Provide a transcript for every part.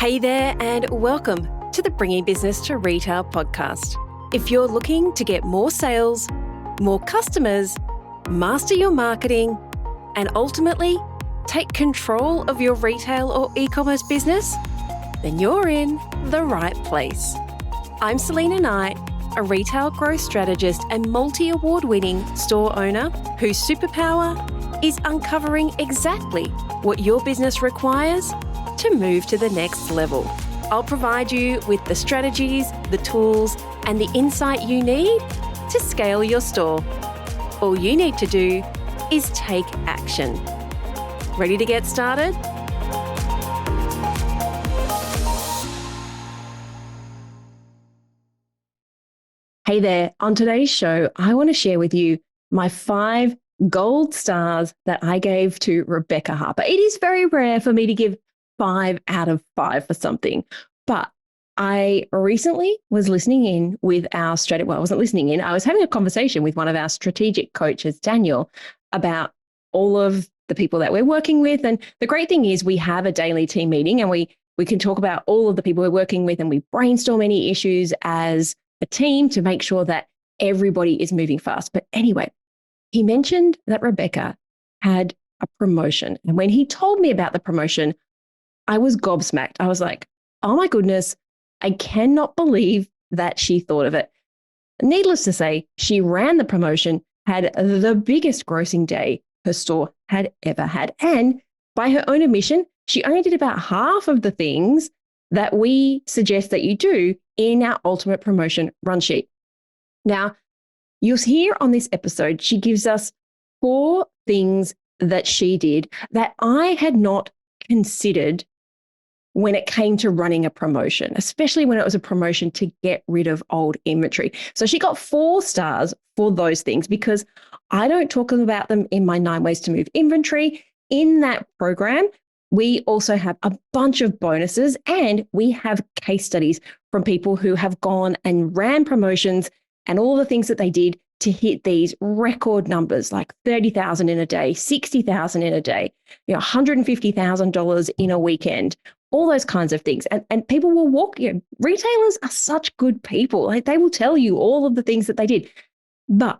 Hey there, and welcome to the Bringing Business to Retail podcast. If you're looking to get more sales, more customers, master your marketing, and ultimately take control of your retail or e-commerce business, then you're in the right place. I'm Selena Knight, a retail growth strategist and multi-award-winning store owner whose superpower is uncovering exactly what your business requires to move to the next level. I'll provide you with the strategies, the tools, and the insight you need to scale your store. All you need to do is take action. Ready to get started? Hey there, on today's show, I want to share with you my 5 gold stars that I gave to Rebecca Harper. It is very rare for me to give 5 out of 5 for something, but I recently was listening in with our I wasn't listening in, I was having a conversation with one of our strategic coaches, Daniel, about all of the people that we're working with. And the great thing is we have a daily team meeting and we can talk about all of the people we're working with, and we brainstorm any issues as a team to make sure that everybody is moving fast. But anyway, he mentioned that Rebecca had a promotion. And when he told me about the promotion, I was gobsmacked. I was like, oh my goodness, I cannot believe that she thought of it. Needless to say, she ran the promotion, had the biggest grossing day her store had ever had. And by her own admission, she only did about half of the things that we suggest that you do in our ultimate promotion run sheet. Now, you'll hear on this episode, she gives us 4 things that she did that I had not considered when it came to running a promotion, especially when it was a promotion to get rid of old inventory. So she got 4 stars for those things because I don't talk about them in my 9 ways to move inventory. In that program, we also have a bunch of bonuses, and we have case studies from people who have gone and ran promotions and all the things that they did to hit these record numbers like 30,000 in a day, 60,000 in a day, $150,000 in a weekend, all those kinds of things. And people will walk, retailers are such good people. Like, they will tell you all of the things that they did. But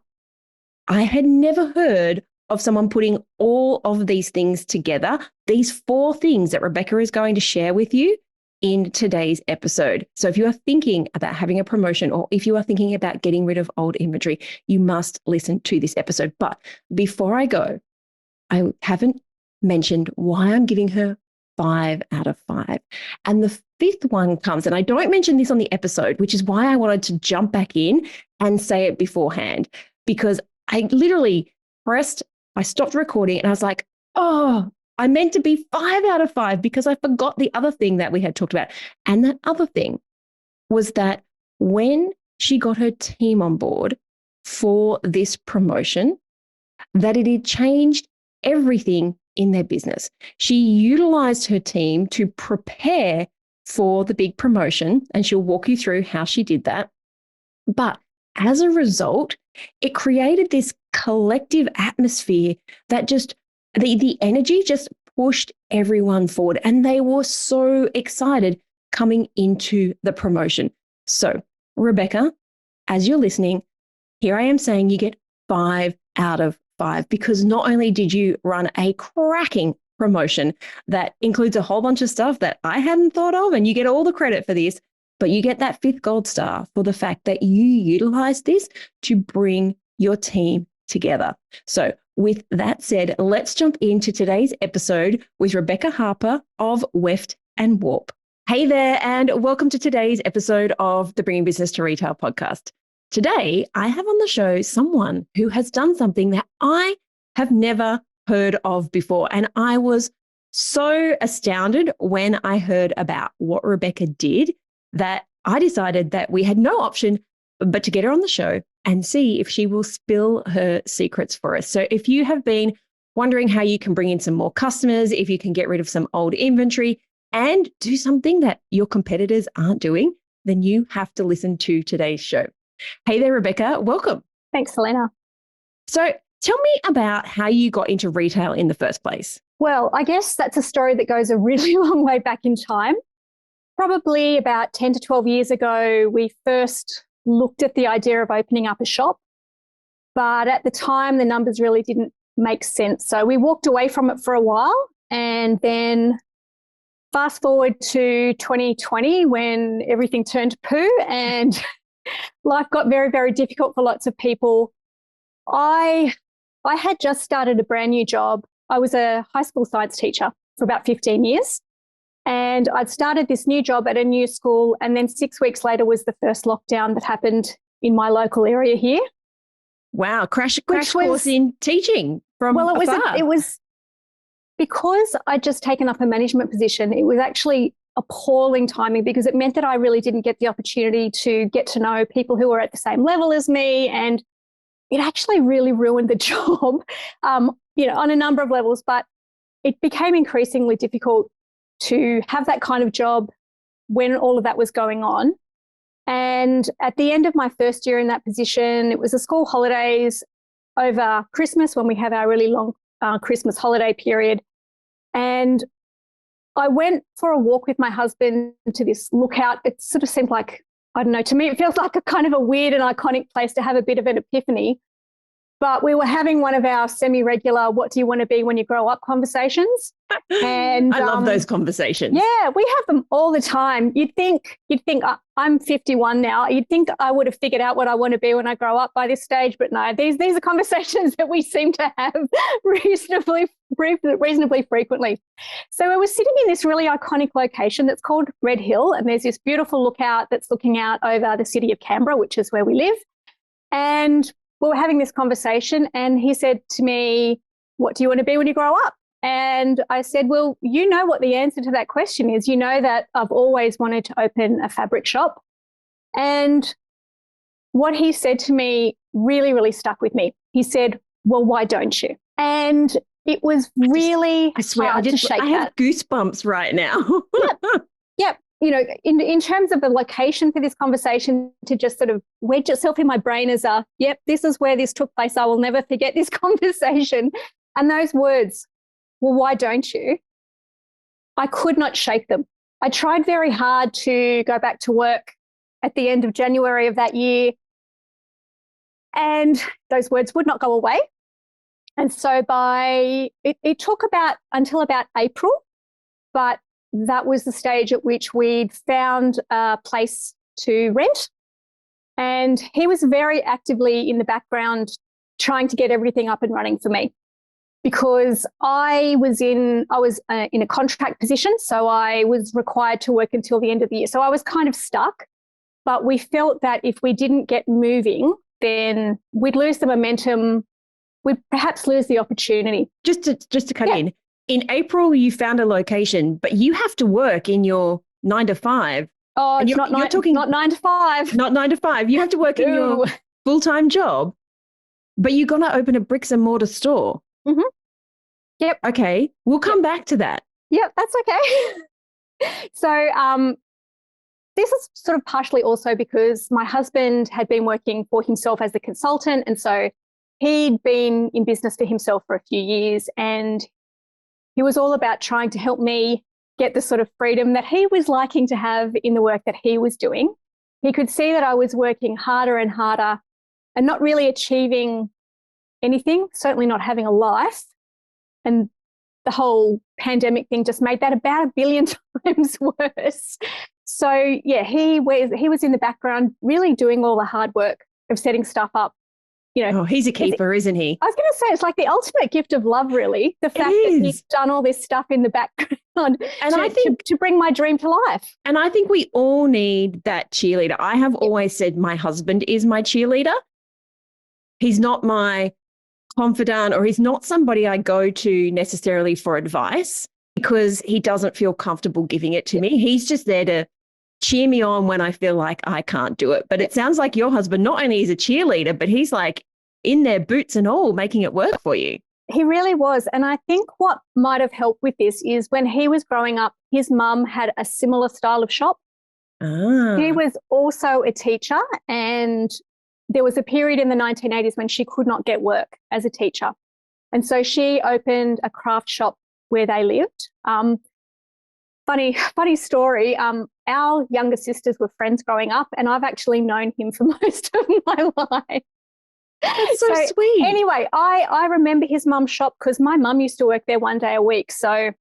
I had never heard of someone putting all of these things together, these 4 things that Rebecca is going to share with you in today's episode. So if you are thinking about having a promotion, or if you are thinking about getting rid of old inventory, you must listen to this episode. But before I go, I haven't mentioned why I'm giving her 5 out of 5. And the 5th one comes, and I don't mention this on the episode, which is why I wanted to jump back in and say it beforehand, because I literally I stopped recording and I was like, oh, I meant to be 5 out of 5 because I forgot the other thing that we had talked about. And that other thing was that when she got her team on board for this promotion, that it had changed everything in their business. She utilized her team to prepare for the big promotion, and she'll walk you through how she did that. But as a result, it created this collective atmosphere that just, the energy just pushed everyone forward, and they were so excited coming into the promotion. So, Rebecca, as you're listening, here I am saying you get 5 out of 5 because not only did you run a cracking promotion that includes a whole bunch of stuff that I hadn't thought of, and you get all the credit for this, but you get that 5th gold star for the fact that you utilized this to bring your team together. So with that said, let's jump into today's episode with Rebecca Harper of Weft and Warp. Hey there, and welcome to today's episode of the Bringing Business to Retail podcast. Today, I have on the show someone who has done something that I have never heard of before. And I was so astounded when I heard about what Rebecca did that I decided that we had no option but to get her on the show and see if she will spill her secrets for us. So if you have been wondering how you can bring in some more customers, if you can get rid of some old inventory and do something that your competitors aren't doing, then you have to listen to today's show. Hey there, Rebecca. Welcome. Thanks, Selena. So tell me about how you got into retail in the first place. Well, I guess that's a story that goes a really long way back in time. probably about 10 to 12 years ago, we first looked at the idea of opening up a shop. But at the time, the numbers really didn't make sense. So we walked away from it for a while. And then fast forward to 2020 when everything turned poo and life got very, very difficult for lots of people. I had just started a brand new job. I was a high school science teacher for about 15 years. And I'd started this new job at a new school. And then 6 weeks later was the first lockdown that happened in my local area here. Wow, crash course in teaching from afar. It was because I'd just taken up a management position. It was actually appalling timing because it meant that I really didn't get the opportunity to get to know people who were at the same level as me, and it actually really ruined the job, on a number of levels. But it became increasingly difficult to have that kind of job when all of that was going on. And at the end of my first year in that position, it was the school holidays over Christmas when we have our really long Christmas holiday period. And I went for a walk with my husband to this lookout. It sort of seemed like, I don't know, to me, it feels like a kind of a weird and iconic place to have a bit of an epiphany. But we were having one of our semi-regular, what do you want to be when you grow up conversations. And I love those conversations. Yeah, we have them all the time. You'd think I'm 51 now. You'd think I would have figured out what I want to be when I grow up by this stage. But no, these are conversations that we seem to have reasonably frequently. So I was sitting in this really iconic location that's called Red Hill. And there's this beautiful lookout that's looking out over the city of Canberra, which is where we live. And we were having this conversation and he said to me, what do you want to be when you grow up? And I said, well, you know what the answer to that question is. You know that I've always wanted to open a fabric shop. And what he said to me really, really stuck with me. He said, well, why don't you? And it was really hard to shake that. I have goosebumps right now. Yep. In terms of the location for this conversation, to just sort of wedge itself in my brain as this is where this took place. I will never forget this conversation. And those words, well, why don't you? I could not shake them. I tried very hard to go back to work at the end of January of that year, and those words would not go away. And so it took until about April, but that was the stage at which we'd found a place to rent. And he was very actively in the background trying to get everything up and running for me, because I was in a contract position. So I was required to work until the end of the year. So I was kind of stuck, but we felt that if we didn't get moving, then we'd lose the momentum. We'd perhaps lose the opportunity. Just to cut in. In April, you found a location, but you have to work in your 9 to 5. Oh, it's not 9 to 5. Not 9 to 5. You have to work in your full-time job, but you're going to open a bricks and mortar store. Mm-hmm. Yep. Okay. We'll come back to that. Yep, that's okay. So this is sort of partially also because my husband had been working for himself as a consultant. And so he'd been in business for himself for a few years, and he was all about trying to help me get the sort of freedom that he was liking to have in the work that he was doing. He could see that I was working harder and harder and not really achieving anything, certainly not having a life. And the whole pandemic thing just made that about 1 billion times worse. So, yeah, he was in the background really doing all the hard work of setting stuff up. He's a keeper, isn't he? I was going to say, it's like the ultimate gift of love, really. The fact that he's done all this stuff in the background to bring my dream to life. And I think we all need that cheerleader. I have always said my husband is my cheerleader. He's not my confidant, or he's not somebody I go to necessarily for advice, because he doesn't feel comfortable giving it to me. He's just there to cheer me on when I feel like I can't do it. But it sounds like your husband not only is a cheerleader, but he's like in their boots and all, making it work for you. He really was. And I think what might have helped with this is when he was growing up, his mum had a similar style of shop. He was also a teacher, and there was a period in the 1980s when she could not get work as a teacher. And so she opened a craft shop where they lived. funny story. Our younger sisters were friends growing up, and I've actually known him for most of my life. That's so sweet. Anyway, I remember his mum's shop because my mum used to work there one day a week. So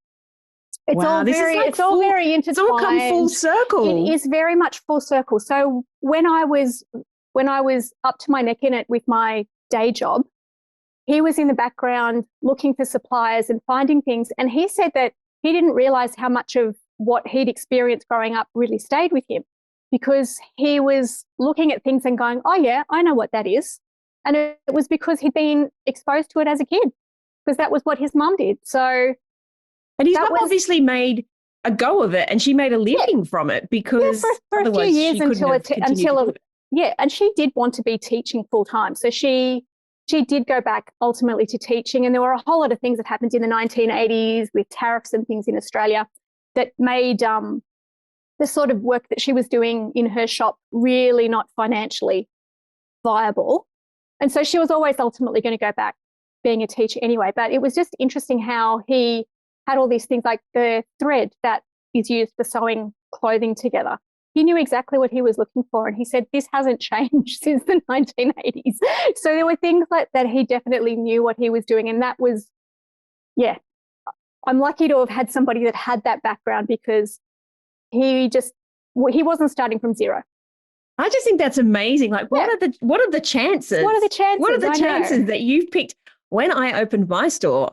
it's all very intertwined. It's all come full circle. It is very much full circle. So when I was up to my neck in it with my day job, he was in the background looking for suppliers and finding things. And he said that he didn't realize how much of what he'd experienced growing up really stayed with him, because he was looking at things and going, oh yeah, I know what that is. And it was because he'd been exposed to it as a kid, because that was what his mum did. So, and his mum obviously made a go of it, and she made a living from it, because for a few years and she did want to be teaching full time. So she did go back ultimately to teaching, and there were a whole lot of things that happened in the 1980s with tariffs and things in Australia that made the sort of work that she was doing in her shop really not financially viable. And so she was always ultimately going to go back being a teacher anyway. But it was just interesting how he had all these things like the thread that is used for sewing clothing together. He knew exactly what he was looking for. And he said, this hasn't changed since the 1980s. So there were things like that he definitely knew what he was doing. And that was, yeah, I'm lucky to have had somebody that had that background, because he wasn't starting from zero. I just think that's amazing. Like, what are the chances? What are the chances? What are the chances that you've picked? When I opened my store,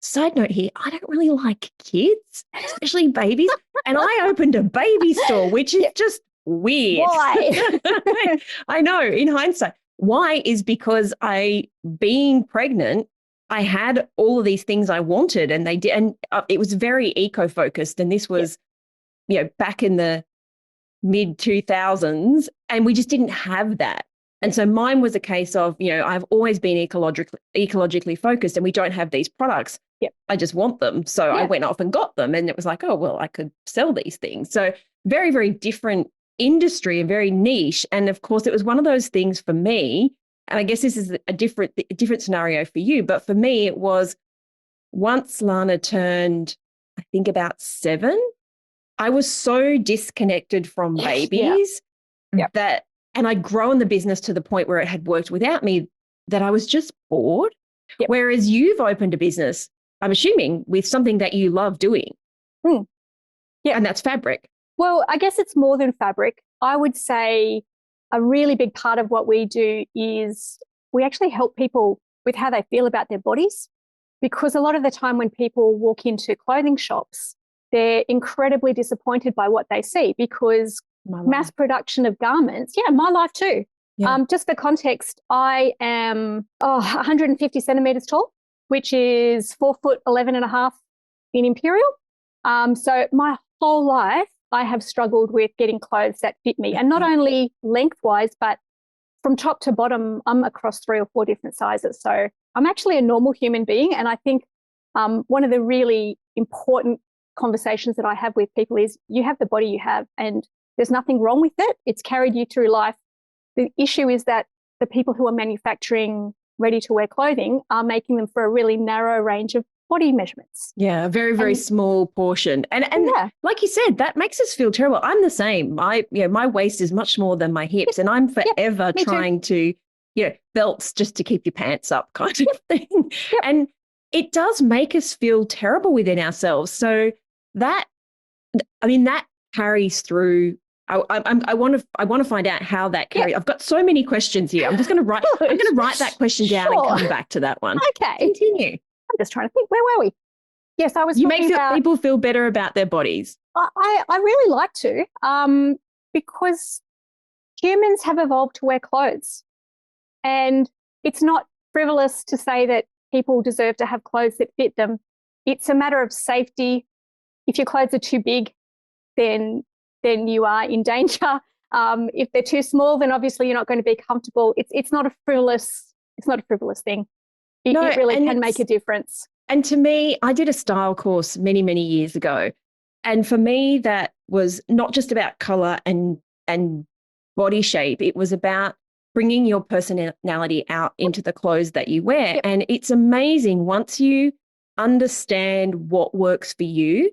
side note here, I don't really like kids, especially babies. And I opened a baby store, which is just weird. Why? I know, in hindsight. Why is because being pregnant, I had all of these things I wanted, and they did, and it was very eco-focused. And this was, back in the mid 2000s, and we just didn't have that. And so mine was a case of, I've always been ecologically focused, and we don't have these products. Yep. I just want them. So I went off and got them, and it was like, oh, well, I could sell these things. So very, very different industry and very niche. And of course, it was one of those things for me, and I guess this is a different scenario for you, but for me, it was once Lana turned, I think, about 7, I was so disconnected from babies that, and I'd grown the business to the point where it had worked without me, that I was just bored. Yep. Whereas you've opened a business, I'm assuming, with something that you love doing. Mm. Yeah. And that's fabric. Well, I guess it's more than fabric. I would say a really big part of what we do is we actually help people with how they feel about their bodies, because a lot of the time when people walk into clothing shops, they're incredibly disappointed by what they see, because mass production of garments, my life too. Yeah. Just for context, I am 150 centimeters tall, which is 4 foot 11 and a half in imperial. So my whole life, I have struggled with getting clothes that fit me, and not only lengthwise, but from top to bottom, I'm across 3 or 4 different sizes. So I'm actually a normal human being. And I think one of the really important conversations that I have with people is, you have the body you have, and there's nothing wrong with it. It's carried you through life. The issue is that the people who are manufacturing ready-to-wear clothing are making them for a really narrow range of body measurements. Yeah, a very, very small portion. And like you said, that makes us feel terrible. I'm the same. My waist is much smaller than my hips, and I'm forever trying to, belts just to keep your pants up kind of thing. Yep. And it does make us feel terrible within ourselves. So that carries through. I want to find out how that carries. Yeah. I've got so many questions here. I'm just going to write. I'm going to write that question down and come back to that one. Okay, continue. I'm just trying to think. Where were we? Yes, I was. You make people feel better about their bodies. I really like to, because humans have evolved to wear clothes, and it's not frivolous to say that people deserve to have clothes that fit them. It's a matter of safety. If your clothes are too big, then you are in danger. If they're too small, then obviously you're not going to be comfortable. It's not a frivolous thing. It really can make a difference. And to me, I did a style course many, many years ago. And for me, that was not just about color and body shape. It was about bringing your personality out into the clothes that you wear. Yep. And it's amazing once you understand what works for you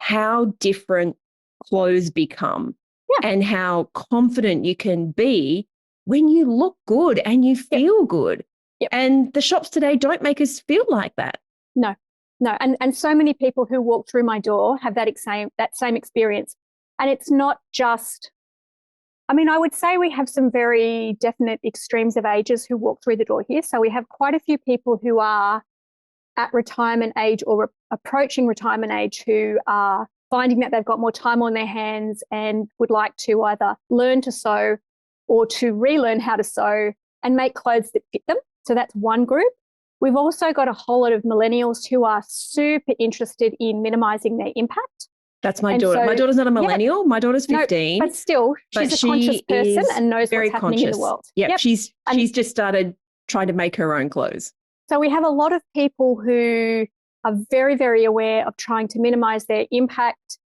how different clothes become and how confident you can be when you look good and you feel good. And the shops today don't make us feel like that. No. And so many people who walk through my door have that same experience. And it's not just, I mean, I would say we have some very definite extremes of ages who walk through the door here. So we have quite a few people who are at retirement age or approaching retirement age who are finding that they've got more time on their hands and would like to either learn to sew or to relearn how to sew and make clothes that fit them. So that's one group. We've also got a whole lot of millennials who are super interested in minimizing their impact. That's my daughter. My daughter's not a millennial. My daughter's 15. No, but still, she's a conscious person and knows what's happening in the world. Yep. She's just started trying to make her own clothes. So we have a lot of people who are very, very aware of trying to minimize their impact.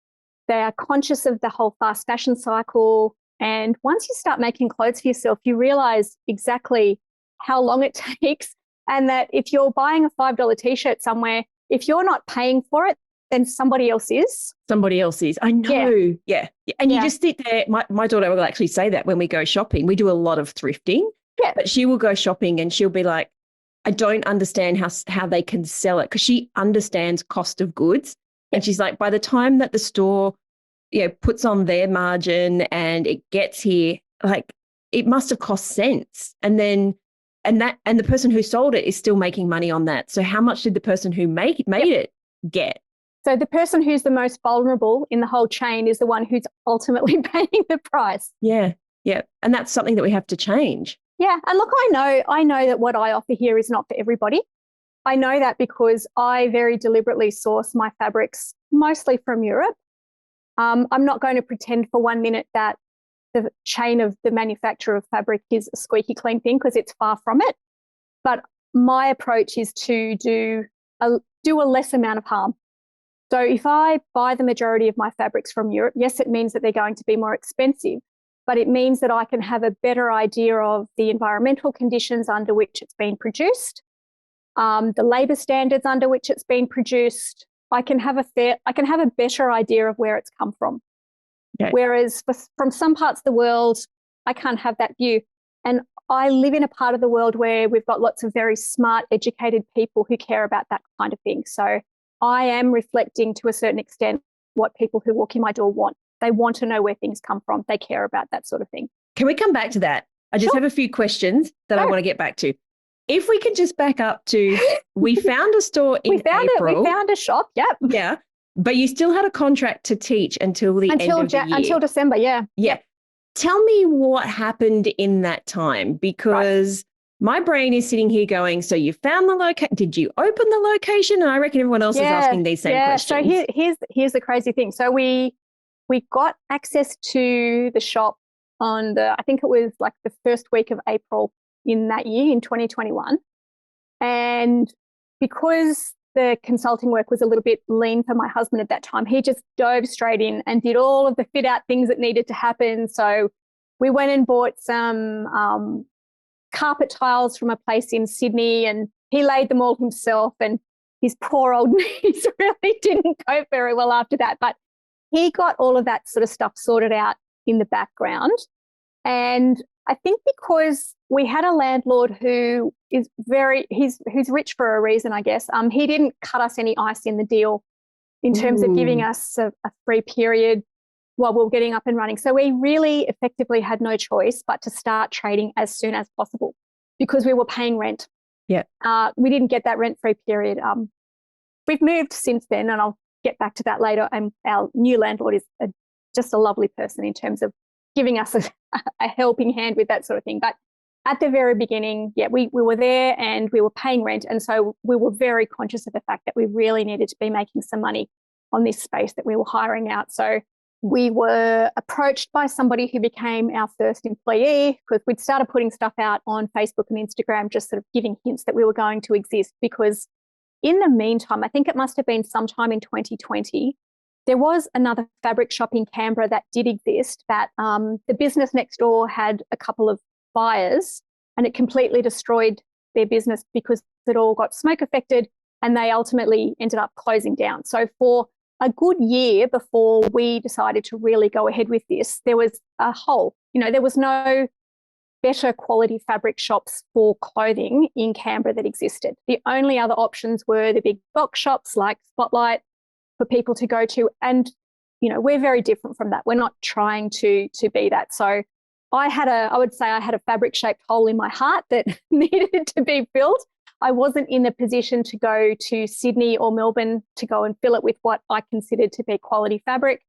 They are conscious of the whole fast fashion cycle. And once you start making clothes for yourself, you realize exactly how long it takes. And that if you're buying a $5 t-shirt somewhere, if you're not paying for it, then somebody else is. Somebody else is. I know. Yeah. And you just sit there. My daughter will actually say that when we go shopping. We do a lot of thrifting. Yeah. But she will go shopping and she'll be like, I don't understand how they can sell it, because she understands cost of goods. And she's like, by the time that the store, puts on their margin and it gets here, like it must have cost cents. And then, and the person who sold it is still making money on that. So how much did the person who made it get? So the person who's the most vulnerable in the whole chain is the one who's ultimately paying the price. Yeah. Yeah. And that's something that we have to change. Yeah. And look, I know that what I offer here is not for everybody. I know that because I very deliberately source my fabrics mostly from Europe. I'm not going to pretend for 1 minute that the chain of the manufacture of fabric is a squeaky clean thing, because it's far from it. But my approach is to do a less amount of harm. So if I buy the majority of my fabrics from Europe, yes, it means that they're going to be more expensive, but it means that I can have a better idea of the environmental conditions under which it's been produced, the labour standards under which it's been produced. I can have a better idea of where it's come from. Okay. Whereas from some parts of the world, I can't have that view. And I live in a part of the world where we've got lots of very smart, educated people who care about that kind of thing. So I am reflecting to a certain extent what people who walk in my door want. They want to know where things come from. They care about that sort of thing. Can we come back to that? I just have a few questions that I want to get back to. If we can just back up to, we found a store in April. We found a shop, yep. Yeah, but you still had a contract to teach until the end of the year. Until December, yeah. Yeah. Tell me what happened in that time, because my brain is sitting here going, so you found the location. Did you open the location? And I reckon everyone else is asking these same questions. So here's the crazy thing. So we got access to the shop on I think it was like the first week of April in that year, in 2021. And because the consulting work was a little bit lean for my husband at that time, he just dove straight in and did all of the fit out things that needed to happen. So we went and bought some carpet tiles from a place in Sydney, and he laid them all himself, and his poor old knees really didn't go very well after that. But he got all of that sort of stuff sorted out in the background. And I think because we had a landlord who is who's rich for a reason, I guess. He didn't cut us any ice in the deal in terms of giving us a free period while we were getting up and running. So we really effectively had no choice but to start trading as soon as possible because we were paying rent. Yeah. We didn't get that rent-free period. We've moved since then, and I'll get back to that later. And our new landlord is just a lovely person in terms of giving us a helping hand with that sort of thing. But at the very beginning, we were there and we were paying rent. And so we were very conscious of the fact that we really needed to be making some money on this space that we were hiring out. So we were approached by somebody who became our first employee because we'd started putting stuff out on Facebook and Instagram, just sort of giving hints that we were going to exist. Because in the meantime, I think it must have been sometime in 2020, there was another fabric shop in Canberra that did exist, that the business next door had a couple of fires and it completely destroyed their business because it all got smoke affected and they ultimately ended up closing down. So for a good year before we decided to really go ahead with this, there was a hole. There was no better quality fabric shops for clothing in Canberra that existed. The only other options were the big box shops like Spotlight for people to go to. And, we're very different from that. We're not trying to be that. So I would say I had a fabric shaped hole in my heart that needed to be filled. I wasn't in the position to go to Sydney or Melbourne to go and fill it with what I considered to be quality fabric.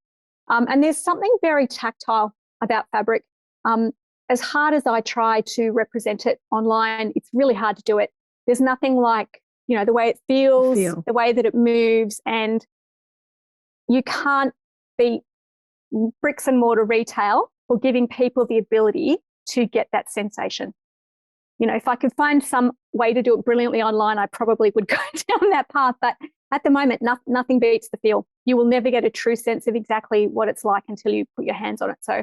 And there's something very tactile about fabric. As hard as I try to represent it online, it's really hard to do it. There's nothing like, the way it feels, the way that it moves, and you can't beat bricks and mortar retail for giving people the ability to get that sensation. If I could find some way to do it brilliantly online, I probably would go down that path. But at the moment, nothing beats the feel. You will never get a true sense of exactly what it's like until you put your hands on it. So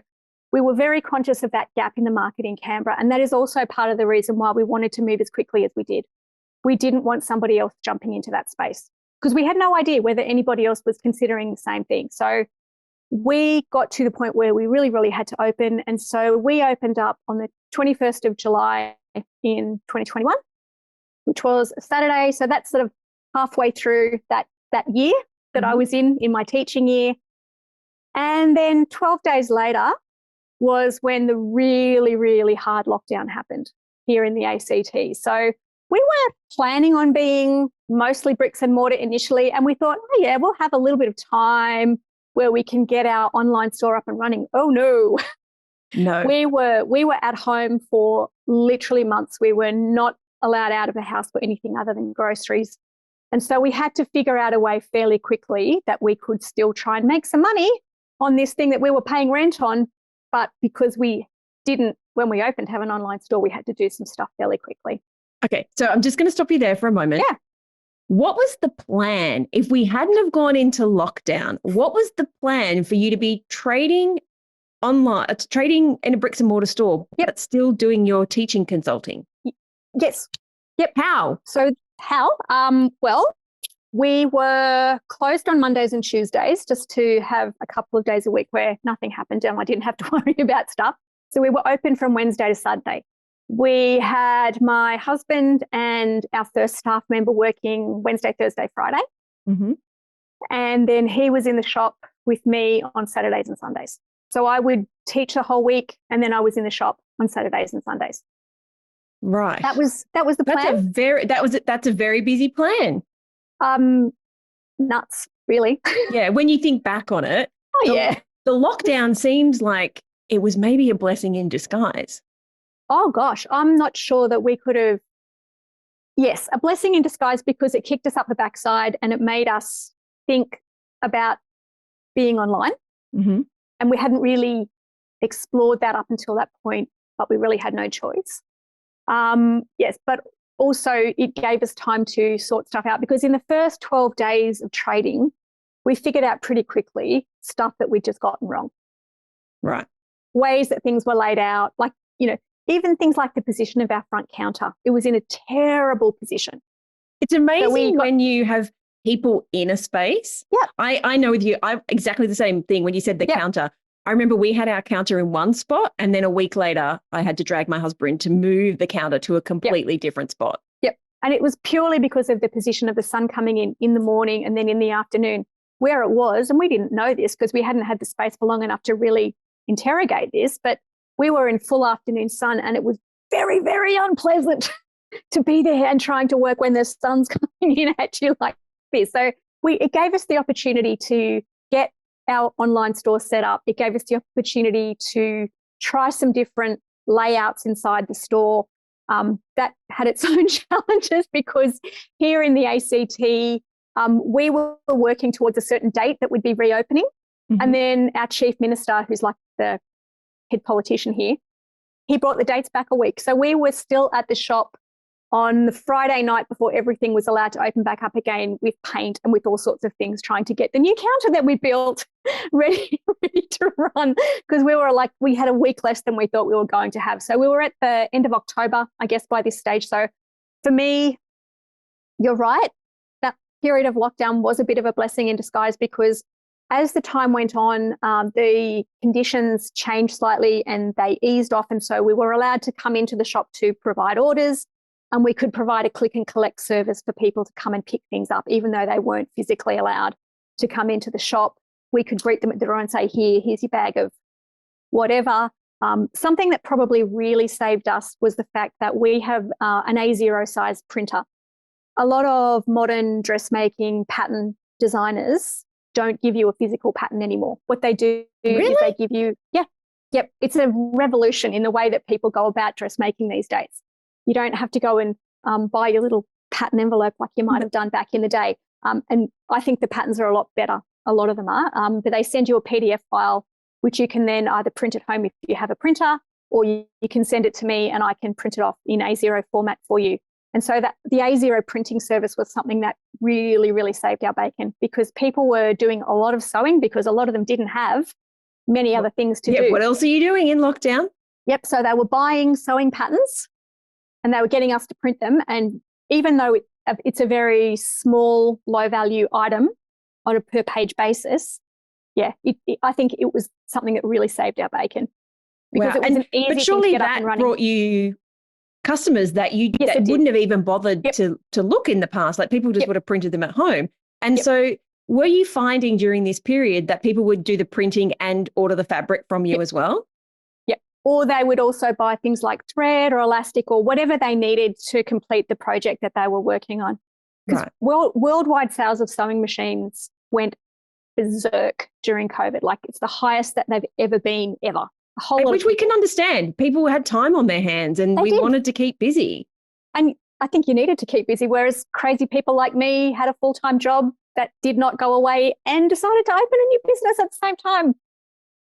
we were very conscious of that gap in the market in Canberra. And that is also part of the reason why we wanted to move as quickly as we did. We didn't want somebody else jumping into that space because we had no idea whether anybody else was considering the same thing. So we got to the point where we really, really had to open. And so we opened up on the 21st of July in 2021, which was a Saturday. So that's sort of halfway through that year that I was in my teaching year. And then 12 days later was when the really, really hard lockdown happened here in the ACT. So we were planning on being mostly bricks and mortar initially. And we thought, oh yeah, we'll have a little bit of time where we can get our online store up and running. Oh no. No. We were at home for literally months. We were not allowed out of the house for anything other than groceries. And so we had to figure out a way fairly quickly that we could still try and make some money on this thing that we were paying rent on. But because we didn't, when we opened, have an online store, we had to do some stuff fairly quickly. Okay, so I'm just going to stop you there for a moment. Yeah. What was the plan if we hadn't have gone into lockdown? What was the plan for you to be trading online, trading in a bricks and mortar store, but still doing your teaching consulting? Yes. Yep. How? So how? Well, we were closed on Mondays and Tuesdays just to have a couple of days a week where nothing happened and I didn't have to worry about stuff. So we were open from Wednesday to Sunday. We had my husband and our first staff member working Wednesday, Thursday, Friday. Mm-hmm. And then he was in the shop with me on Saturdays and Sundays. So I would teach the whole week and then I was in the shop on Saturdays and Sundays. Right. That was the plan. That's a very busy plan. Nuts, really. Yeah, when you think back on it. Oh, yeah. The lockdown seems like it was maybe a blessing in disguise. Oh, gosh, I'm not sure that we could have. Yes, a blessing in disguise because it kicked us up the backside and it made us think about being online. Mm-hmm. And we hadn't really explored that up until that point, but we really had no choice. Yes, but also it gave us time to sort stuff out because in the first 12 days of trading, we figured out pretty quickly stuff that we'd just gotten wrong. Right. Ways that things were laid out, like, even things like the position of our front counter. It was in a terrible position. It's amazing when you have people in a space. Yeah. I know with you, I'm exactly the same thing when you said the counter. I remember we had our counter in one spot and then a week later I had to drag my husband to move the counter to a completely different spot. Yep. And it was purely because of the position of the sun coming in the morning and then in the afternoon where it was. And we didn't know this because we hadn't had the space for long enough to really interrogate this, but we were in full afternoon sun and it was very, very unpleasant to be there and trying to work when the sun's coming in at you like this. So it gave us the opportunity to get our online store set up. It gave us the opportunity to try some different layouts inside the store. That had its own challenges because here in the ACT, we were working towards a certain date that would be reopening. Mm-hmm. And then our chief minister, who's like the head politician here, he brought the dates back a week. So we were still at the shop on the Friday night before everything was allowed to open back up again with paint and with all sorts of things, trying to get the new counter that we built ready to run because we had a week less than we thought we were going to have. So we were at the end of October, I guess, by this stage. So for me, you're right. period of lockdown was a bit of a blessing in disguise, because as the time went on, the conditions changed slightly and they eased off. And so we were allowed to come into the shop to provide orders, and we could provide a click and collect service for people to come and pick things up, even though they weren't physically allowed to come into the shop. We could greet them at the door and say, here's your bag of whatever. Something that probably really saved us was the fact that we have an A0 size printer. A lot of modern dressmaking pattern designers don't give you a physical pattern anymore. What they do is they give you, it's a revolution in the way that people go about dressmaking these days. You don't have to go and buy your little pattern envelope like you might have done back in the day. And I think the patterns are a lot better. A lot of them are, but they send you a PDF file, which you can then either print at home if you have a printer, or you can send it to me and I can print it off in A0 format for you. And so that the A0 printing service was something that really, really saved our bacon, because people were doing a lot of sewing because a lot of them didn't have many other things to do. What else are you doing in lockdown? Yep. So they were buying sewing patterns and they were getting us to print them. And even though it's a very small, low value item on a per page basis, I think it was something that really saved our bacon, because it was an easy but surely thing to get that up and running. Brought you customers that wouldn't have even bothered to look in the past. Like people just would have printed them at home. And so were you finding during this period that people would do the printing and order the fabric from you as well? Yep. Or they would also buy things like thread or elastic or whatever they needed to complete the project that they were working on. Because worldwide sales of sewing machines went berserk during COVID. Like it's the highest that they've ever been, ever. Which we can understand. People had time on their hands and we wanted to keep busy. And I think you needed to keep busy, whereas crazy people like me had a full-time job that did not go away and decided to open a new business at the same time.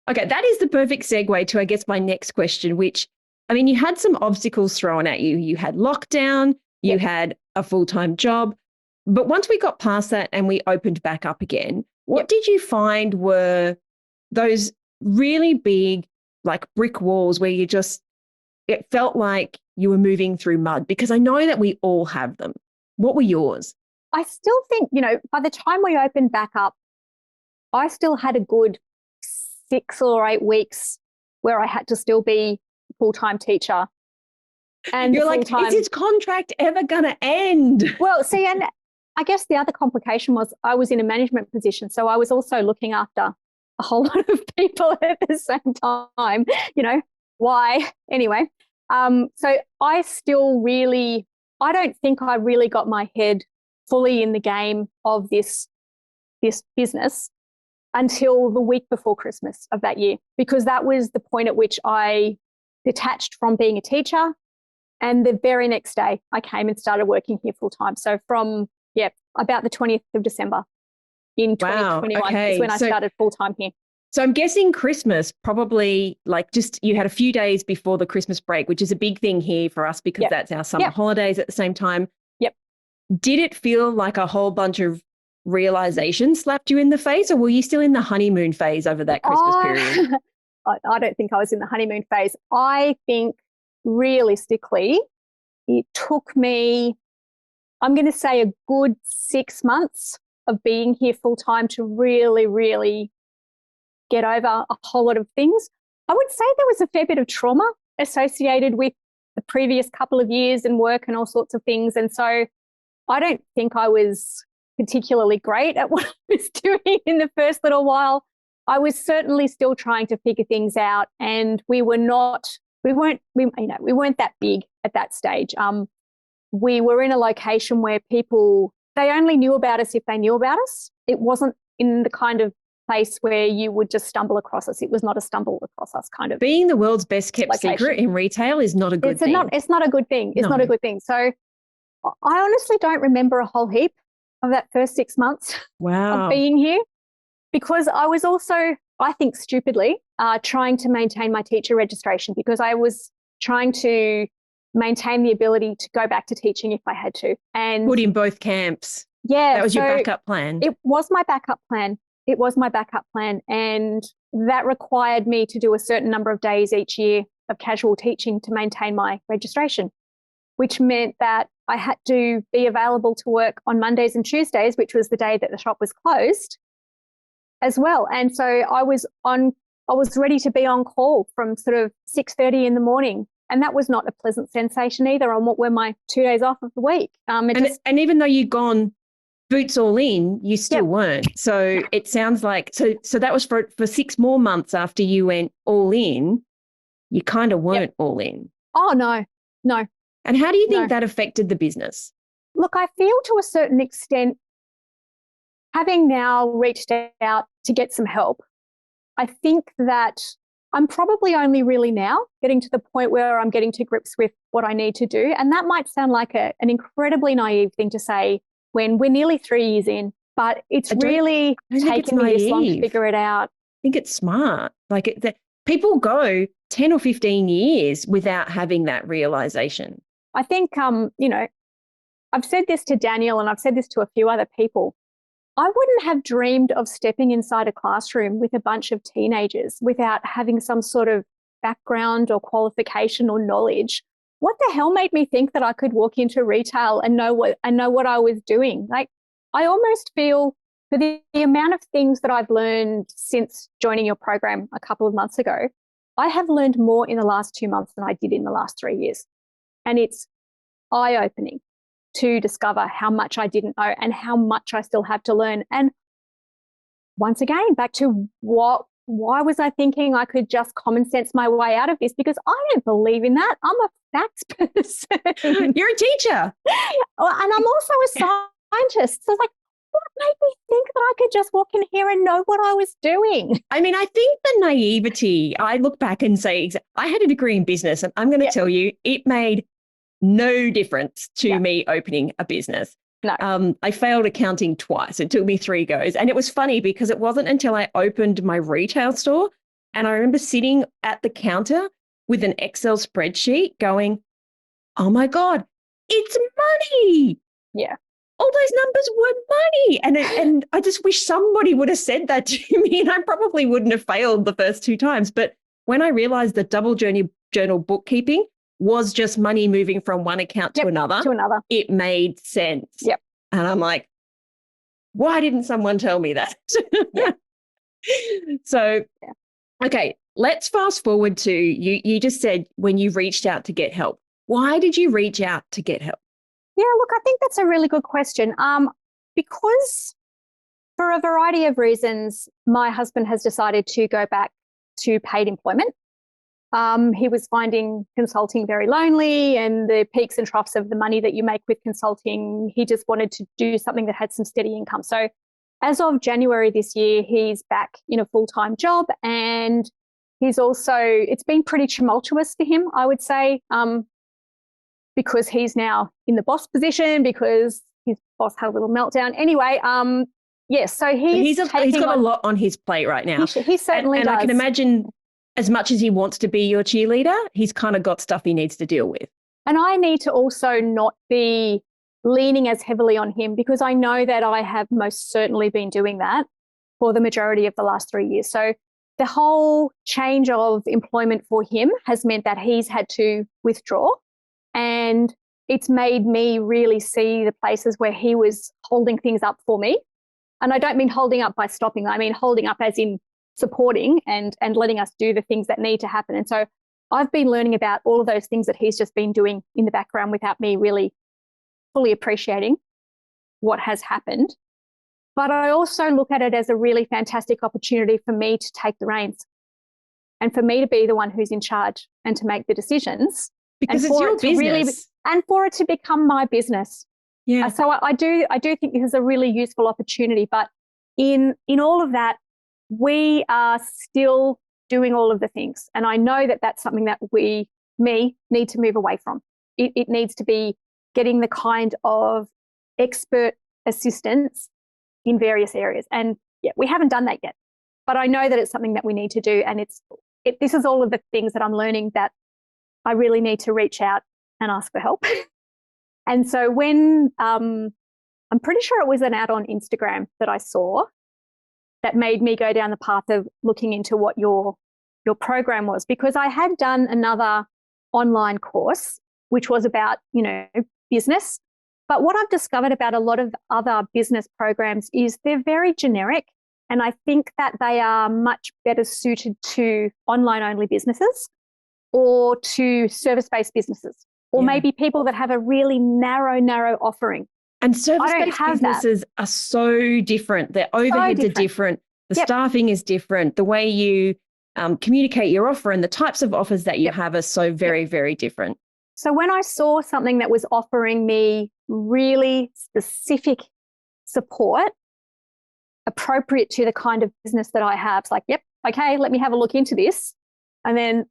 Okay, that is the perfect segue to, I guess, my next question, which, I mean, you had some obstacles thrown at you. You had lockdown, you had a full-time job. But once we got past that and we opened back up again, what did you find were those really big, like brick walls where it felt like you were moving through mud? Because I know that we all have them. What were yours? I still think, by the time we opened back up, I still had a good 6 or 8 weeks where I had to still be a full-time teacher. And you're like, is this contract ever going to end? Well, see, and I guess the other complication was I was in a management position. So I was also looking after a whole lot of people at the same time, why? Anyway, so I don't think I really got my head fully in the game of this business until the week before Christmas of that year, because that was the point at which I detached from being a teacher. And the very next day I came and started working here full time. So from, about the 20th of December in 2021 is when I started full time here. So I'm guessing Christmas probably you had a few days before the Christmas break, which is a big thing here for us because that's our summer holidays at the same time. Yep. Did it feel like a whole bunch of realization slapped you in the face, or were you still in the honeymoon phase over that Christmas period? I don't think I was in the honeymoon phase. I think realistically, it took me, I'm going to say, a good 6 months of being here full time to really, really get over a whole lot of things. I would say there was a fair bit of trauma associated with the previous couple of years and work and all sorts of things. And so I don't think I was particularly great at what I was doing in the first little while. I was certainly still trying to figure things out, and we weren't that big at that stage. We were in a location where they only knew about us if they knew about us. It wasn't in the kind of place where you would just stumble across us. It was not a stumble across us kind of. Being the world's best kept secret in retail is not a good thing. It's not a good thing. It's not a good thing. So I honestly don't remember a whole heap of that first 6 months of being here, because I was also, I think stupidly, trying to maintain my teacher registration, because I was trying to maintain the ability to go back to teaching if I had to. And put in both camps. Yeah. That was your backup plan. It was my backup plan. And that required me to do a certain number of days each year of casual teaching to maintain my registration, which meant that I had to be available to work on Mondays and Tuesdays, which was the day that the shop was closed as well. And so I was ready to be on call from sort of 6:30 in the morning. And that was not a pleasant sensation either on what were my 2 days off of the week. And even though you'd gone boots all in, you still weren't. So it sounds like, so that was for 6 more months after you went all in, you kind of weren't all in. Oh, no. And how do you think that affected the business? Look, I feel to a certain extent, having now reached out to get some help, I think that I'm probably only really now getting to the point where I'm getting to grips with what I need to do. And that might sound like an incredibly naive thing to say when we're nearly 3 years in, but it's really taken me this long to figure it out. I think it's smart. Like people go 10 or 15 years without having that realization. I think, I've said this to Daniel and I've said this to a few other people. I wouldn't have dreamed of stepping inside a classroom with a bunch of teenagers without having some sort of background or qualification or knowledge. What the hell made me think that I could walk into retail and know what I was doing? Like, I almost feel for the amount of things that I've learned since joining your program a couple of months ago, I have learned more in the last 2 months than I did in the last 3 years. And it's eye-opening to discover how much I didn't know and how much I still have to learn. And once again, back to why was I thinking I could just common sense my way out of this? Because I don't believe in that. I'm a facts person. You're a teacher. And I'm also a scientist. So it's like, what made me think that I could just walk in here and know what I was doing? I mean, I think the naivety, I look back and say, I had a degree in business, and I'm going to tell you, it made no difference to me opening a business. No. I failed accounting twice. It took me 3 goes. And it was funny because it wasn't until I opened my retail store and I remember sitting at the counter with an Excel spreadsheet going, oh my God, it's money. Yeah. All those numbers were money. And I just wish somebody would have said that to me, and I probably wouldn't have failed the first 2 times. But when I realized that double journal bookkeeping was just money moving from one account to another, it made sense. Yep. And I'm like, why didn't someone tell me that? So, okay, let's fast forward to you just said when you reached out to get help. Why did you reach out to get help? Yeah, look, I think that's a really good question. Because for a variety of reasons, my husband has decided to go back to paid employment. He was finding consulting very lonely, and the peaks and troughs of the money that you make with consulting, he just wanted to do something that had some steady income. So as of January this year, he's back in a full-time job, and it's been pretty tumultuous for him, I would say, because he's now in the boss position, because his boss had a little meltdown. Anyway, so he's got a lot on his plate right now. He certainly does. And I can imagine, as much as he wants to be your cheerleader, he's kind of got stuff he needs to deal with. And I need to also not be leaning as heavily on him, because I know that I have most certainly been doing that for the majority of the last 3 years. So the whole change of employment for him has meant that he's had to withdraw, and it's made me really see the places where he was holding things up for me. And I don't mean holding up by stopping. I mean holding up as in supporting and letting us do the things that need to happen. And so I've been learning about all of those things that he's just been doing in the background without me really fully appreciating what has happened. But I also look at it as a really fantastic opportunity for me to take the reins and for me to be the one who's in charge and to make the decisions. Because it's your business. And for it to become my business. Yeah. So I do think this is a really useful opportunity. But in all of that, we are still doing all of the things. And I know that that's something that we need to move away from. It needs to be getting the kind of expert assistance in various areas. And we haven't done that yet. But I know that it's something that we need to do. And this is all of the things that I'm learning that I really need to reach out and ask for help. And so when I'm pretty sure it was an ad on Instagram that I saw that made me go down the path of looking into what your program was, because I had done another online course, which was about, business. But what I've discovered about a lot of other business programs is they're very generic. And I think that they are much better suited to online-only businesses or to service-based businesses, or maybe people that have a really narrow offering. And service-based businesses are so different. Their overheads are different. The staffing is different. The way you communicate your offer and the types of offers that you have are so very, very different. So when I saw something that was offering me really specific support appropriate to the kind of business that I have, it's like, yep, okay, let me have a look into this. And then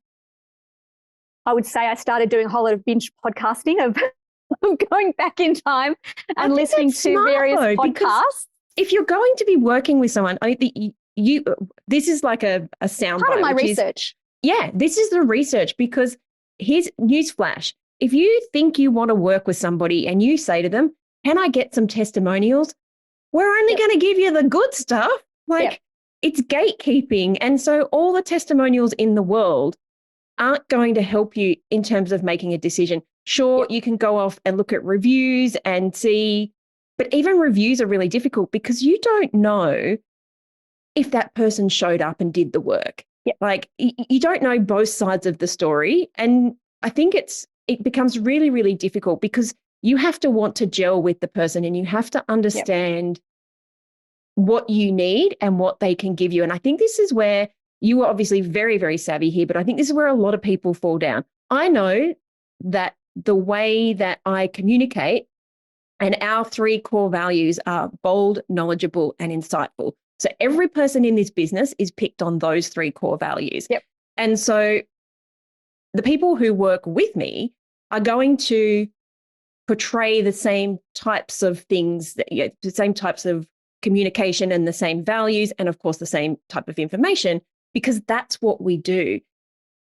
I would say I started doing a whole lot of binge podcasting of going back in time and listening to various podcasts. If you're going to be working with someone, I mean, this is like a sound part of my research. This is the research, because here's newsflash. If you think you want to work with somebody and you say to them, can I get some testimonials? We're only going to give you the good stuff. It's gatekeeping. And so all the testimonials in the world aren't going to help you in terms of making a decision. Sure, you can go off and look at reviews and see, but even reviews are really difficult because you don't know if that person showed up and did the work. Like you don't know both sides of the story. And I think it becomes really, really difficult because you have to want to gel with the person and you have to understand what you need and what they can give you. And I think this is where you are obviously very, very savvy here, but I think this is where a lot of people fall down. I know that the way that I communicate and our 3 core values are bold, knowledgeable, and insightful. So every person in this business is picked on those 3 core values. And so the people who work with me are going to portray the same types of things, the same types of communication and the same values, and of course the same type of information, because that's what we do.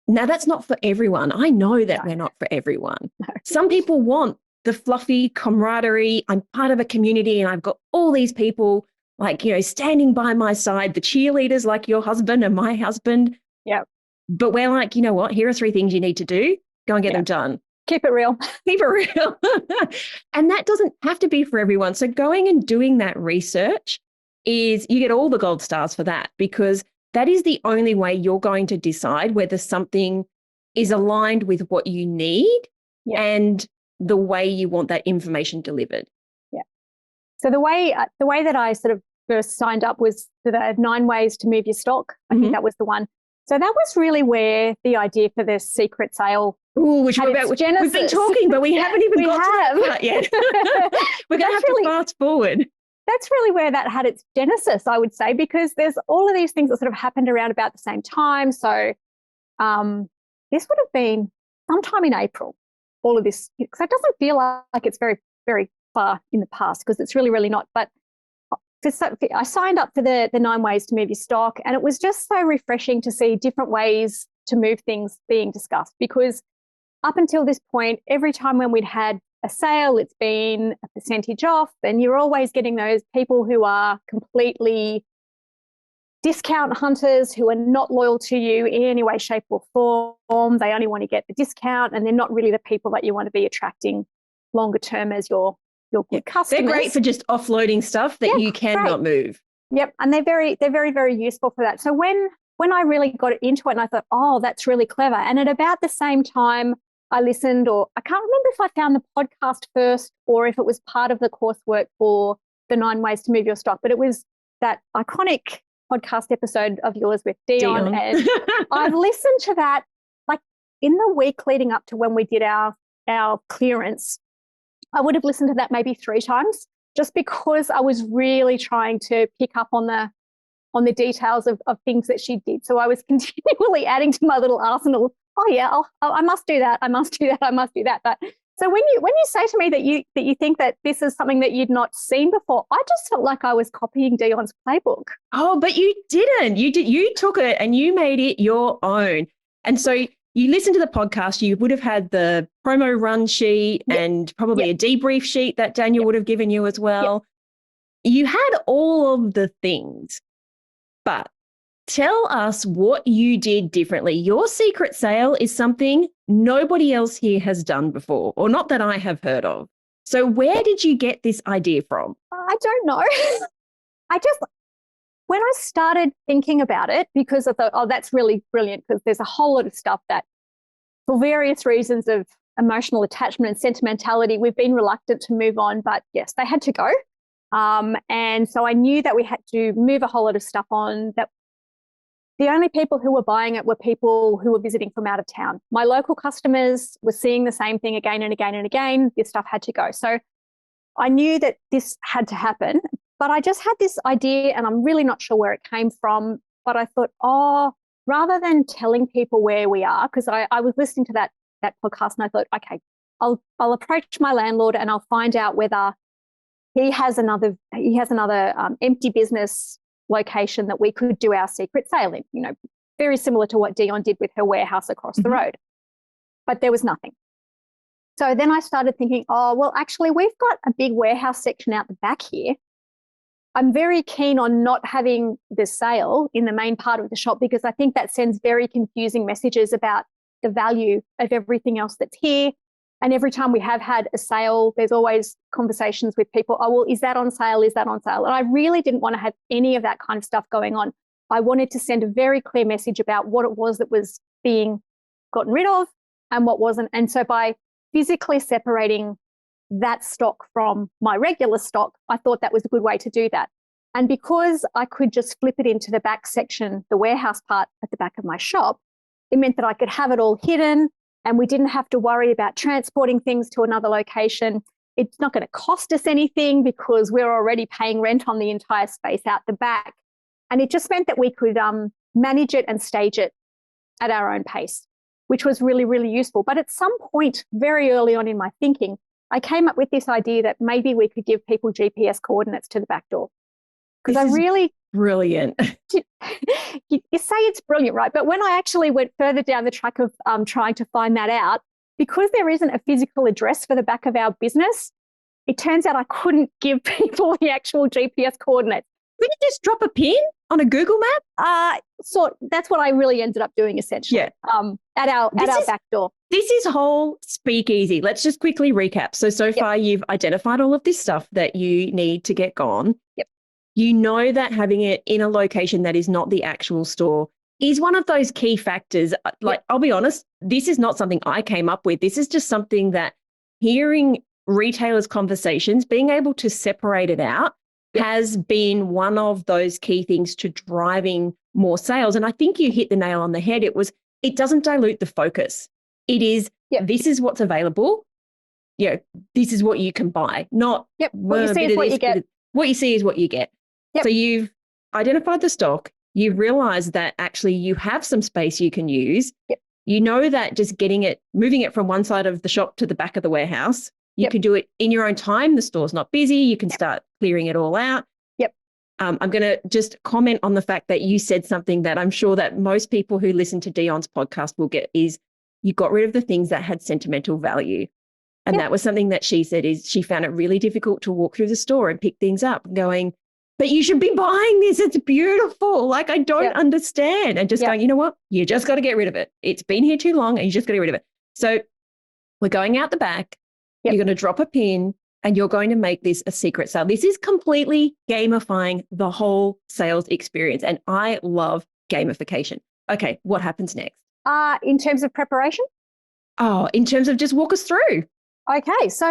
Now, that's not for everyone. I know that we're not for everyone. Some people want the fluffy camaraderie. I'm part of a community and I've got all these people standing by my side, the cheerleaders like your husband and my husband. But we're like, you know what? Here are 3 things you need to do. Go and get them done. Keep it real. Keep it real. And that doesn't have to be for everyone. So going and doing that research you get all the gold stars for that, because that is the only way you're going to decide whether something is aligned with what you need and the way you want that information delivered. So the way that I sort of first signed up was the 9 ways to move your stock. I think that was the one. So that was really where the idea for the secret sale. Which we've been talking, but we haven't even got to that yet. We're going to have to fast forward. That's really where that had its genesis, I would say, because there's all of these things that sort of happened around about the same time. So this would have been sometime in April, all of this, because it doesn't feel like it's very, very far in the past, because it's really, really not. But I signed up for the 9 ways to move your stock, and it was just so refreshing to see different ways to move things being discussed, because up until this point, every time when we'd had a sale, it's been a percentage off, and you're always getting those people who are completely discount hunters who are not loyal to you in any way, shape or form. They only want to get the discount, and they're not really the people that you want to be attracting longer term as your good customers. They're great for just offloading stuff that you cannot move. And they're very, very useful for that. So when I really got into it and I thought, oh, that's really clever. And at about the same time, I listened, or I can't remember if I found the podcast first or if it was part of the coursework for the 9 ways to move your stock, but it was that iconic podcast episode of yours with Dionne. And I've listened to that like in the week leading up to when we did our clearance. I would have listened to that maybe 3 times, just because I was really trying to pick up on the details of things that she did. So I was continually adding to my little arsenal. Oh yeah, I must do that. I must do that. I must do that. But so when you say to me that you think that this is something that you'd not seen before, I just felt like I was copying Dionne's playbook. Oh, but you didn't. You took it and you made it your own. And so you listened to the podcast, you would have had the promo run sheet and probably a debrief sheet that Daniel would have given you as well. You had all of the things, but tell us what you did differently. Your secret sale is something nobody else here has done before, or not that I have heard of. So where did you get this idea from? I don't know. When I started thinking about it, because I thought, oh, that's really brilliant, because there's a whole lot of stuff that, for various reasons of emotional attachment and sentimentality, we've been reluctant to move on. But yes, they had to go. And so I knew that we had to move a whole lot of stuff on. That the only people who were buying it were people who were visiting from out of town. My local customers were seeing the same thing again and again and again. This stuff had to go. So I knew that this had to happen, but I just had this idea and I'm really not sure where it came from. But I thought, oh, rather than telling people where we are, because I was listening to that podcast and I thought, okay, I'll approach my landlord and I'll find out whether he has another empty business location that we could do our secret sale in, very similar to what Dionne did with her warehouse across the road. But there was nothing. So then I started thinking, oh, well, actually, we've got a big warehouse section out the back here. I'm very keen on not having the sale in the main part of the shop because I think that sends very confusing messages about the value of everything else that's here. And every time we have had a sale, there's always conversations with people, oh, well, is that on sale? Is that on sale? And I really didn't want to have any of that kind of stuff going on. I wanted to send a very clear message about what it was that was being gotten rid of and what wasn't. And so by physically separating that stock from my regular stock, I thought that was a good way to do that. And because I could just flip it into the back section, the warehouse part at the back of my shop, it meant that I could have it all hidden and we didn't have to worry about transporting things to another location. It's not going to cost us anything because we're already paying rent on the entire space out the back. And it just meant that we could manage it and stage it at our own pace, which was really, really useful. But at some point, very early on in my thinking, I came up with this idea that maybe we could give people GPS coordinates to the back door. Because I really... Brilliant. You say it's brilliant, right? But when I actually went further down the track of trying to find that out, because there isn't a physical address for the back of our business, it turns out I couldn't give people the actual GPS coordinates. We could just drop a pin on a Google map? So that's what I really ended up doing essentially. Yeah. At our back door. This is whole speakeasy. Let's just quickly recap. So far you've identified all of this stuff that you need to get gone. Yep. You know that having it in a location that is not the actual store is one of those key factors. Like, I'll be honest, this is not something I came up with. This is just something that hearing retailers' conversations, being able to separate it out has been one of those key things to driving more sales. And I think you hit the nail on the head. It doesn't dilute the focus. It is, this is what's available. This is what you can buy. Not what you see is what you get. What you see is what you get. Yep. So you've identified the stock. You've realized that actually you have some space you can use. Yep. You know that just moving it from one side of the shop to the back of the warehouse, you can do it in your own time. The store's not busy. You can start clearing it all out. Yep. I'm going to just comment on the fact that you said something that I'm sure that most people who listen to Dionne's podcast will get is you got rid of the things that had sentimental value. And that was something that she said is she found it really difficult to walk through the store and pick things up going, but you should be buying this. It's beautiful. Like, I don't understand. And just going, you know what? You just got to get rid of it. It's been here too long and you just got to get rid of it. So we're going out the back. You're going to drop a pin and you're going to make this a secret sale. This is completely gamifying the whole sales experience. And I love gamification. Okay, what happens next? In terms of preparation? Oh, in terms of just walk us through. Okay, so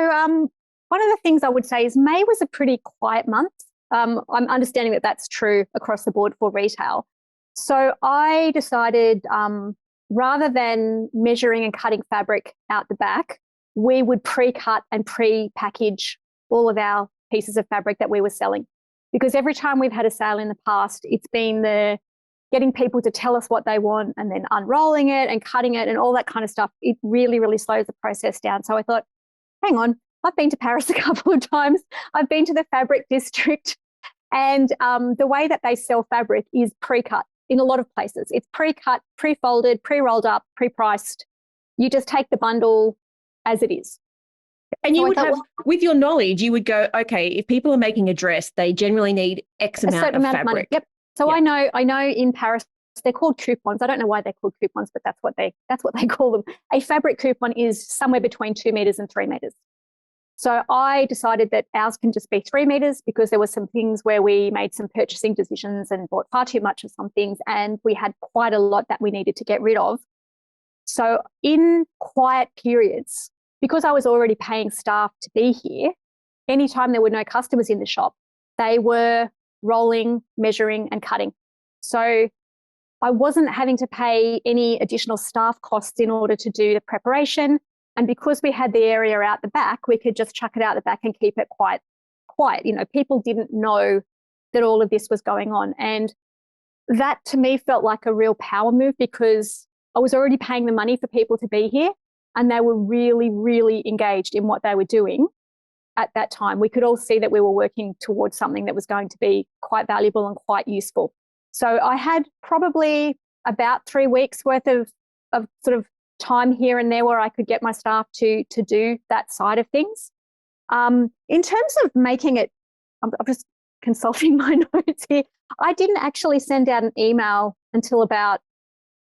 one of the things I would say is May was a pretty quiet month. I'm understanding that that's true across the board for retail. So I decided rather than measuring and cutting fabric out the back, we would pre-cut and pre-package all of our pieces of fabric that we were selling. Because every time we've had a sale in the past, it's been the getting people to tell us what they want and then unrolling it and cutting it and all that kind of stuff. It really, really slows the process down. So I thought, hang on, I've been to Paris a couple of times. I've been to the fabric district and the way that they sell fabric is pre-cut in a lot of places. It's pre-cut, pre-folded, pre-rolled up, pre-priced. You just take the bundle as it is. And you would have, with your knowledge, you would go, okay, if people are making a dress, they generally need X amount of fabric. Of money. Yep. So I know in Paris, they're called coupons. I don't know why they're called coupons, but that's what they call them. A fabric coupon is somewhere between 2 meters and 3 meters. So I decided that ours can just be 3 meters because there were some things where we made some purchasing decisions and bought far too much of some things, and we had quite a lot that we needed to get rid of. So in quiet periods, because I was already paying staff to be here, anytime there were no customers in the shop, they were rolling, measuring and cutting. So I wasn't having to pay any additional staff costs in order to do the preparation. And because we had the area out the back, we could just chuck it out the back and keep it quiet. You know, people didn't know that all of this was going on. And that to me felt like a real power move because I was already paying the money for people to be here and they were really, really engaged in what they were doing at that time. We could all see that we were working towards something that was going to be quite valuable and quite useful. So I had probably about 3 weeks worth of sort of time here and there where I could get my staff to do that side of things. In terms of making it, I'm just consulting my notes here. I didn't actually send out an email until about,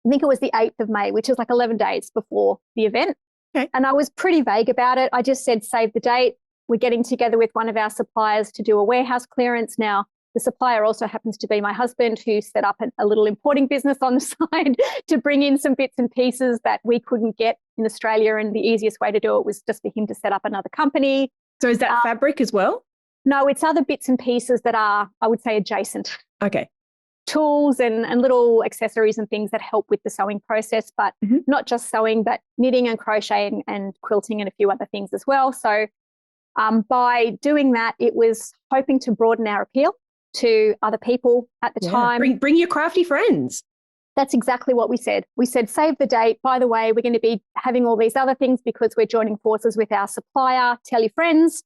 I think it was the 8th of May, which is like 11 days before the event. Okay. And I was pretty vague about it. I just said, save the date. We're getting together with one of our suppliers to do a warehouse clearance. Now, the supplier also happens to be my husband, who set up a little importing business on the side to bring in some bits and pieces that we couldn't get in Australia. And the easiest way to do it was just for him to set up another company. So is that fabric as well? No, it's other bits and pieces that are, I would say, adjacent. Okay. Tools and little accessories and things that help with the sewing process, but not just sewing, but knitting and crocheting and quilting and a few other things as well. So by doing that, it was hoping to broaden our appeal to other people at the time. Bring your crafty friends. That's exactly what we said. We said, save the date. By the way, we're going to be having all these other things because we're joining forces with our supplier. Tell your friends.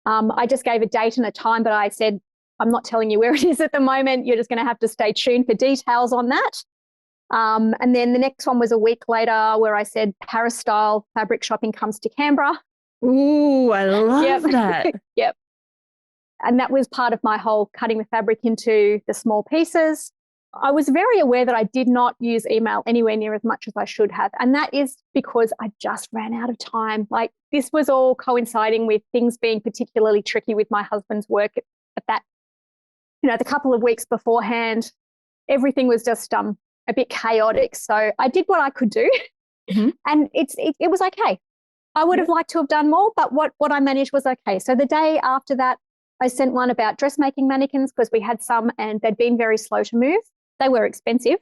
I just gave a date and a time, but I said, I'm not telling you where it is at the moment. You're just going to have to stay tuned for details on that. And then the next one was a week later where I said, Paris style fabric shopping comes to Canberra. Ooh, I love that. Yep. And that was part of my whole cutting the fabric into the small pieces. I was very aware that I did not use email anywhere near as much as I should have. And that is because I just ran out of time. Like this was all coinciding with things being particularly tricky with my husband's work at that, the couple of weeks beforehand. Everything was just a bit chaotic. So I did what I could do and it was okay. I would have liked to have done more, but what I managed was okay. So the day after that, I sent one about dressmaking mannequins because we had some and they'd been very slow to move. They were expensive.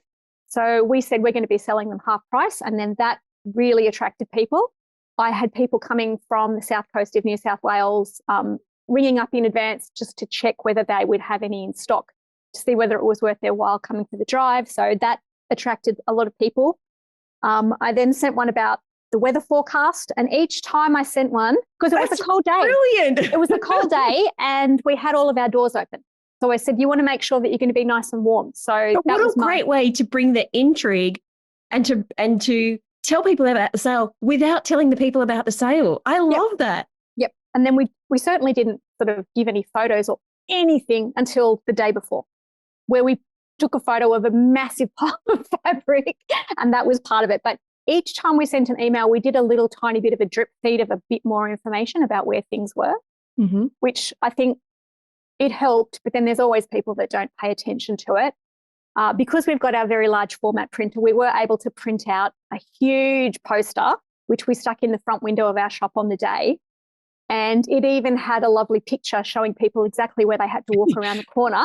So we said we're going to be selling them half price. And then that really attracted people. I had people coming from the south coast of New South Wales, ringing up in advance just to check whether they would have any in stock to see whether it was worth their while coming to the drive. So that attracted a lot of people. I then sent one about the weather forecast. And each time I sent one, because it was a cold day. Brilliant. It was a cold day and we had all of our doors open. So I said, you want to make sure that you're going to be nice and warm. So but that what was a great way to bring the intrigue and to tell people about the sale without telling the people about the sale. I love that. Yep. And then we certainly didn't sort of give any photos or anything until the day before, where we took a photo of a massive pile of fabric and that was part of it. But each time we sent an email, we did a little tiny bit of a drip feed of a bit more information about where things were, which I think it helped. But then there's always people that don't pay attention to it. Because we've got our very large format printer, we were able to print out a huge poster, which we stuck in the front window of our shop on the day. And it even had a lovely picture showing people exactly where they had to walk around the corner.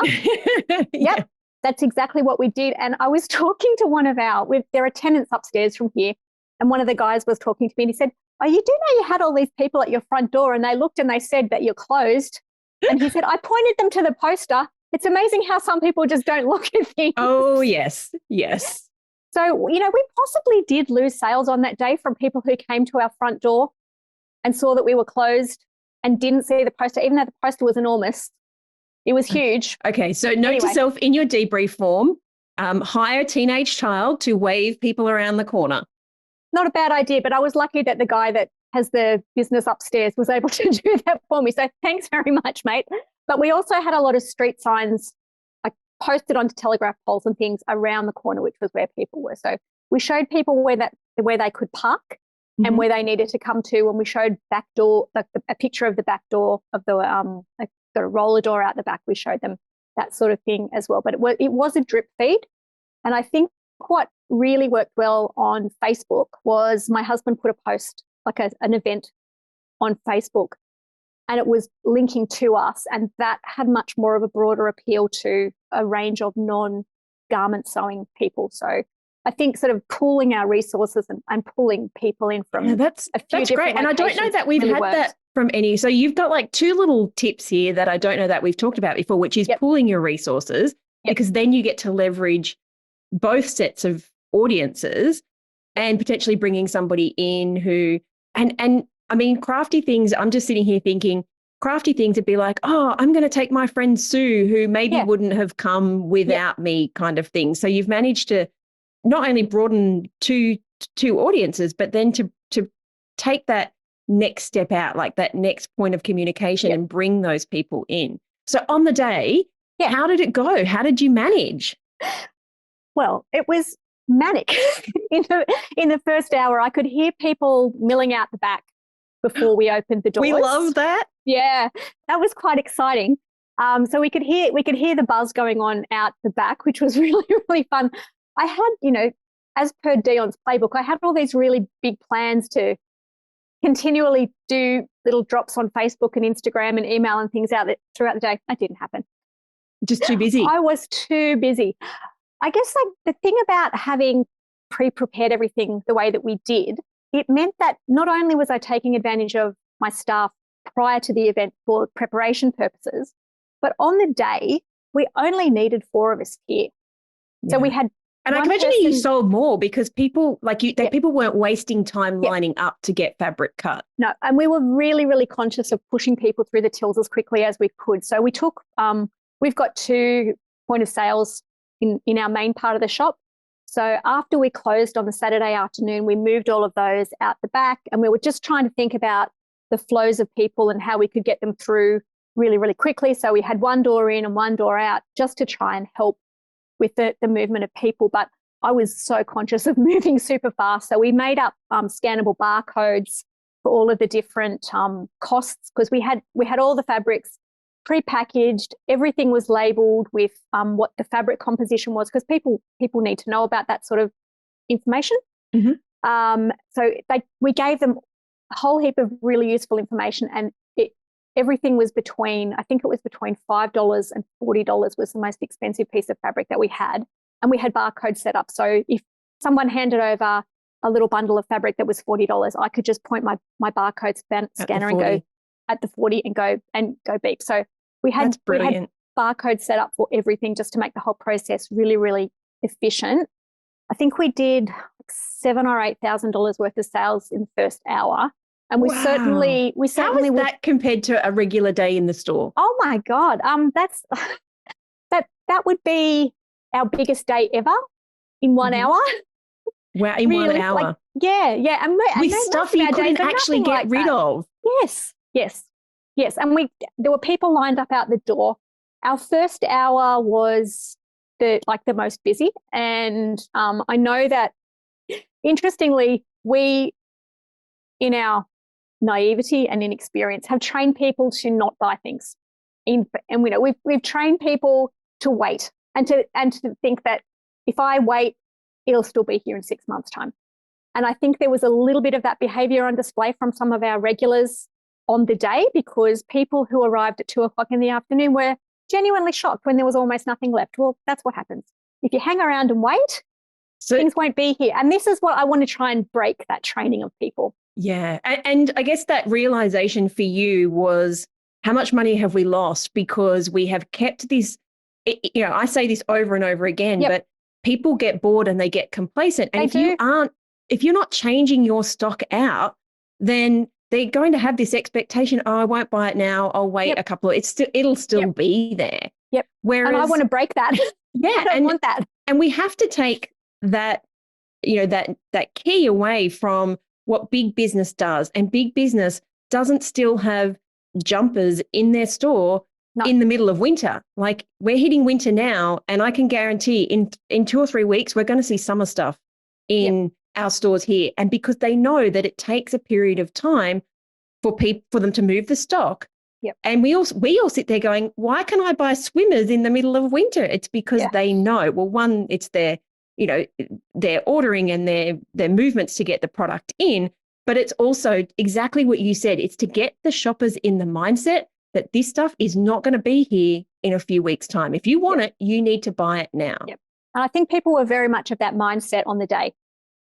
Yep. That's exactly what we did. And I was talking to one of there are tenants upstairs from here. And one of the guys was talking to me and he said, oh, you do know you had all these people at your front door and they looked and they said that you're closed. And he said, I pointed them to the poster. It's amazing how some people just don't look at things. Oh, yes. Yes. So, we possibly did lose sales on that day from people who came to our front door and saw that we were closed and didn't see the poster, even though the poster was enormous. It was huge. Okay, so note to self in your debrief form, hire a teenage child to wave people around the corner. Not a bad idea, but I was lucky that the guy that has the business upstairs was able to do that for me. So thanks very much, mate. But we also had a lot of street signs posted onto telegraph poles and things around the corner, which was where people were. So we showed people where they could park and where they needed to come to. And we showed back door, like a picture of the back door of the like got a roller door out the back. We showed them that sort of thing as well. But it was a drip feed. And I think what really worked well on Facebook was my husband put a post, like an event on Facebook, and it was linking to us. And that had much more of a broader appeal to a range of non-garment sewing people. So I think sort of pooling our resources and pulling people in from that's great. And I don't know that we've really had worked. that from any. So you've got like two little tips here that I don't know that we've talked about before, which is pooling your resources, because then you get to leverage both sets of audiences and potentially bringing somebody in who, and I mean, crafty things, I'm just sitting here thinking crafty things would be like, oh, I'm going to take my friend Sue, who maybe wouldn't have come without me, kind of thing. So you've managed to not only broaden two audiences, but then to take that next step out, like that next point of communication and bring those people in. So on the day, how did it go? How did you manage? Well, it was manic. in the first hour, I could hear people milling out the back before we opened the doors. We love that. Yeah, that was quite exciting. So we could hear the buzz going on out the back, which was really, really fun. I had, as per Dionne's playbook, I had all these really big plans to continually do little drops on Facebook and Instagram and email and things out throughout the day. That didn't happen. Just too busy. I was too busy. I guess like the thing about having pre-prepared everything the way that we did, it meant that not only was I taking advantage of my staff prior to the event for preparation purposes, but on the day, we only needed 4 of us here. So we had. And I can imagine you sold more because people people weren't wasting time lining up to get fabric cut. No, and we were really, really conscious of pushing people through the tills as quickly as we could. So we took, we've got 2 point of sales in our main part of the shop. So after we closed on the Saturday afternoon, we moved all of those out the back, and we were just trying to think about the flows of people and how we could get them through really, really quickly. So we had 1 door in and 1 door out just to try and help with the movement of people. But I was so conscious of moving super fast. So we made up scannable barcodes for all of the different costs, because we had all the fabrics pre-packaged. Everything was labeled with what the fabric composition was, because people need to know about that sort of information. So we gave them a whole heap of really useful information, and everything was between, I think it was between $5 and $40 was the most expensive piece of fabric that we had. And we had barcodes set up. So if someone handed over a little bundle of fabric that was $40, I could just point my barcode scanner and go at the 40 and go beep. So we had barcodes set up for everything just to make the whole process really, really efficient. I think we did $7,000 or $8,000 worth of sales in the first hour. And we certainly How is that compared to a regular day in the store? Oh my God. That would be our biggest day ever in 1 hour. Wow, in really, 1 hour. Like, yeah. And with stuff you couldn't actually get rid of. Yes. And there were people lined up out the door. Our first hour was the most busy. And I know that, interestingly, we, in our naivety and inexperience, have trained people to not buy things. And we know we've trained people to wait and to think that if I wait, it'll still be here in 6 months' time. And I think there was a little bit of that behavior on display from some of our regulars on the day, because people who arrived at 2 o'clock in the afternoon were genuinely shocked when there was almost nothing left. Well, that's what happens. If you hang around and wait, things won't be here. And this is what I want to try and break, that training of people. Yeah. And I guess that realization for you was, how much money have we lost because we have kept this, I say this over and over again, but people get bored and they get complacent. And if you're not changing your stock out, then they're going to have this expectation, oh, I won't buy it now, I'll wait a couple of, it'll still be there. Yep. Whereas, and I want to break that. I don't want that. And we have to take that, that key away from what big business does. And big business doesn't still have jumpers in their store in the middle of winter. Like, we're hitting winter now, and I can guarantee in 2 or 3 weeks, we're going to see summer stuff in our stores here. And because they know that it takes a period of time for them to move the stock. Yep. And we all sit there going, why can I buy swimmers in the middle of winter? It's because they know, well, one, it's their, their ordering and their movements to get the product in, but it's also exactly what you said. It's to get the shoppers in the mindset that this stuff is not going to be here in a few weeks' time. If you want it, you need to buy it now. Yep. And I think people were very much of that mindset on the day.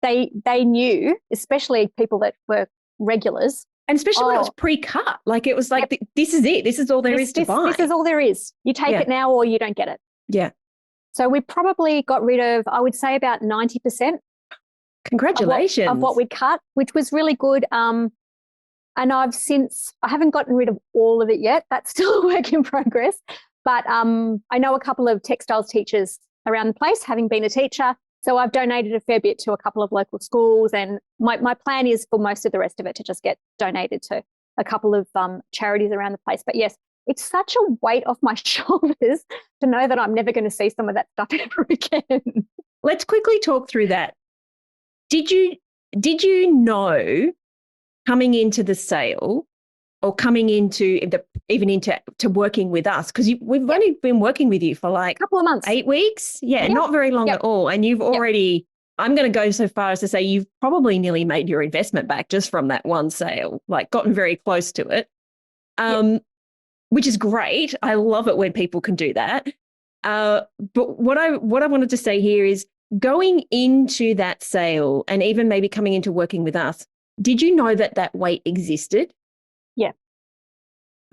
They knew, especially people that were regulars. And especially when it was pre-cut. Like it was like, this is it. This is all there is to buy. This is all there is. You take it now or you don't get it. Yeah. So we probably got rid of, I would say, about 90%. Congratulations. Of what we'd cut, which was really good. And I haven't gotten rid of all of it yet. That's still a work in progress. But I know a couple of textiles teachers around the place, having been a teacher. So I've donated a fair bit to a couple of local schools. And my plan is for most of the rest of it to just get donated to a couple of charities around the place. But yes, it's such a weight off my shoulders to know that I'm never going to see some of that stuff ever again. Let's quickly talk through that. Did you know coming into the sale or coming into to working with us, because we've only been working with you for like a couple of months, 8 weeks, not very long at all, and you've already, I'm going to go so far as to say you've probably nearly made your investment back just from that one sale, like gotten very close to it, which is great. I love it when people can do that. But what I wanted to say here is going into that sale and even maybe coming into working with us, did you know that weight existed? Yeah.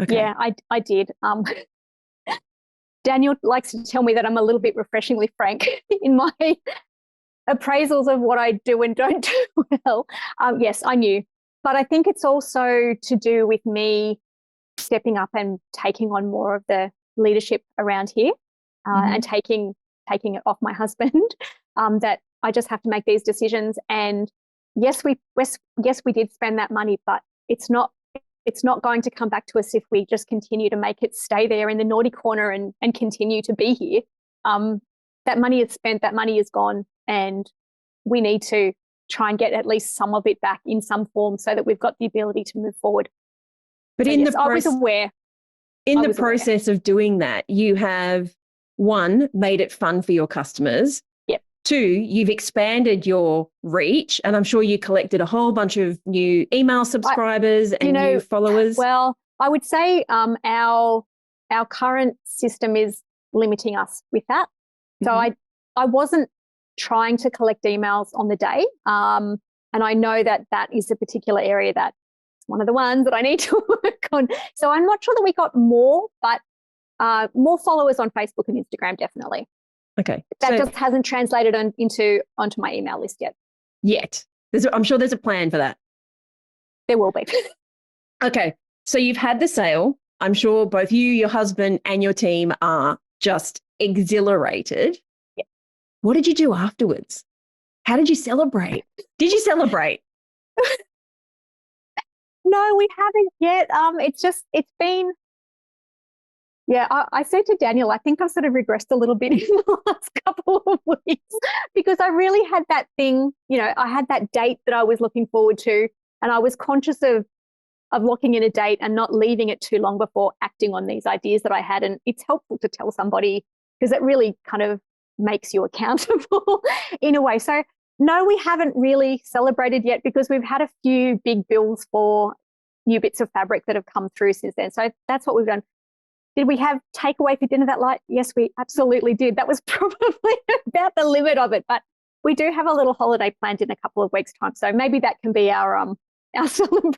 Okay. Yeah, I did. Daniel likes to tell me that I'm a little bit refreshingly frank in my appraisals of what I do and don't do well. Yes, I knew. But I think it's also to do with me stepping up and taking on more of the leadership around here and taking it off my husband, that I just have to make these decisions. And yes, we did spend that money, but it's not going to come back to us if we just continue to make it stay there in the naughty corner and continue to be here. That money is spent, that money is gone, and we need to try and get at least some of it back in some form so that we've got the ability to move forward. But so in yes, the I was aware. In the process of doing that, you have, one, made it fun for your customers. Yep. Two, you've expanded your reach, and I'm sure you collected a whole bunch of new email subscribers and new followers. Well, I would say our current system is limiting us with that. So I wasn't trying to collect emails on the day, and I know that is a particular area that's one of the ones that I need to work on. So I'm not sure that we got more, but more followers on Facebook and Instagram, definitely. Okay. That just hasn't translated onto my email list yet. Yet. I'm sure there's a plan for that. There will be. Okay. So you've had the sale. I'm sure both you, your husband, and your team are just exhilarated. Yeah. What did you do afterwards? How did you celebrate? Did you celebrate? No, we haven't yet. It's been, I said to Daniel, I think I've sort of regressed a little bit in the last couple of weeks because I really had that thing, I had that date that I was looking forward to, and I was conscious of locking in a date and not leaving it too long before acting on these ideas that I had. And it's helpful to tell somebody because it really kind of makes you accountable in a way. So no, we haven't really celebrated yet because we've had a few big bills for new bits of fabric that have come through since then. So that's what we've done. Did we have takeaway for dinner that night? Yes, we absolutely did. That was probably about the limit of it, but we do have a little holiday planned in a couple of weeks' time. So maybe that can be our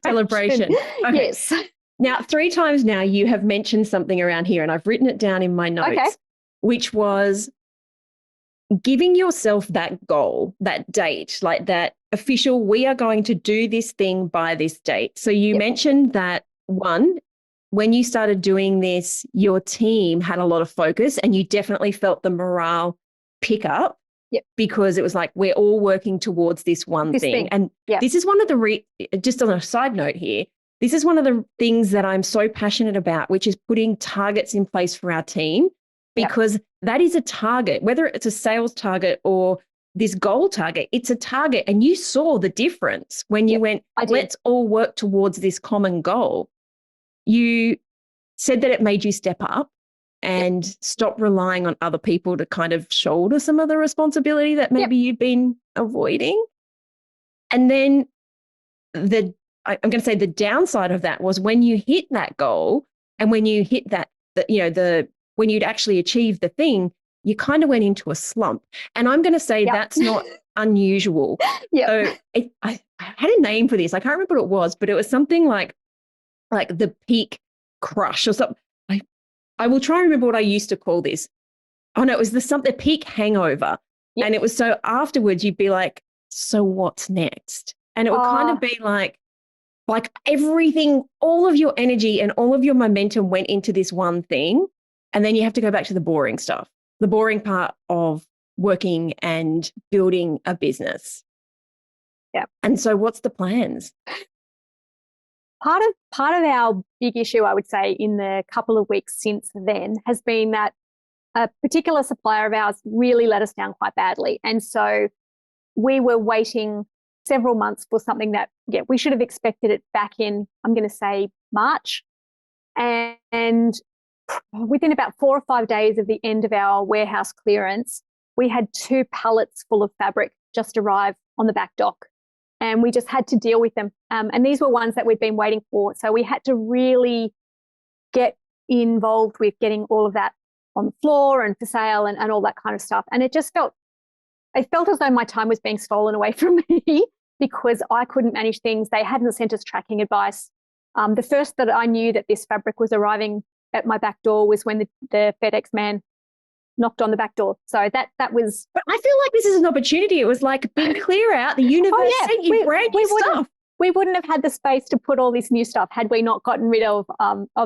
celebration. Okay. Yes. Now, 3 times now you have mentioned something around here, and I've written it down in my notes, which was giving yourself that goal, that date, like that official, we are going to do this thing by this date. So you mentioned that, one, when you started doing this, your team had a lot of focus and you definitely felt the morale pick up because it was like, we're all working towards this one thing. And this is one of the, just on a side note here, this is one of the things that I'm so passionate about, which is putting targets in place for our team, because that is a target, whether it's a sales target or this goal target, it's a target. And you saw the difference when you went, let's all work towards this common goal. You said that it made you step up and stop relying on other people to kind of shoulder some of the responsibility that maybe you've been avoiding. And then I'm going to say the downside of that was when you hit that goal and when you hit that, when you'd actually achieved the thing, you kind of went into a slump. And I'm going to say that's not unusual. So I had a name for this. I can't remember what it was, but it was something like the peak crush or something. I will try and remember what I used to call this. Oh no, it was the peak hangover. And it was so afterwards you'd be like, so what's next? And it would kind of be like everything, all of your energy and all of your momentum went into this one thing. And then you have to go back to the boring stuff, the boring part of working and building a business. Yeah. And so what's the plans? Part of our big issue, I would say, in the couple of weeks since then has been that a particular supplier of ours really let us down quite badly. And so we were waiting several months for something that, we should have expected it back in, I'm going to say, March. And within about 4 or 5 days of the end of our warehouse clearance, we had 2 pallets full of fabric just arrive on the back dock. And we just had to deal with them. And these were ones that we'd been waiting for. So we had to really get involved with getting all of that on the floor and for sale and all that kind of stuff. And it felt as though my time was being stolen away from me because I couldn't manage things. They hadn't sent us tracking advice. The first that I knew that this fabric was arriving at my back door was when the FedEx man knocked on the back door. So that was... But I feel like this is an opportunity. It was like being clear out. The universe sent you brand new stuff. We wouldn't have had the space to put all this new stuff had we not gotten rid of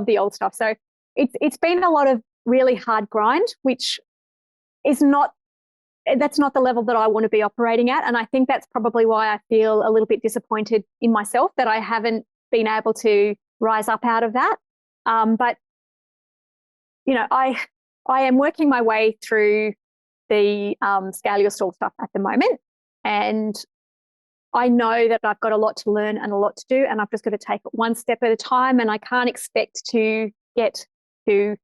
the old stuff. So it's been a lot of really hard grind, which is that's not the level that I want to be operating at. And I think that's probably why I feel a little bit disappointed in myself that I haven't been able to rise up out of that. But, I am working my way through the scale your stall stuff at the moment. And I know that I've got a lot to learn and a lot to do, and I've just got to take it one step at a time. And I can't expect to get to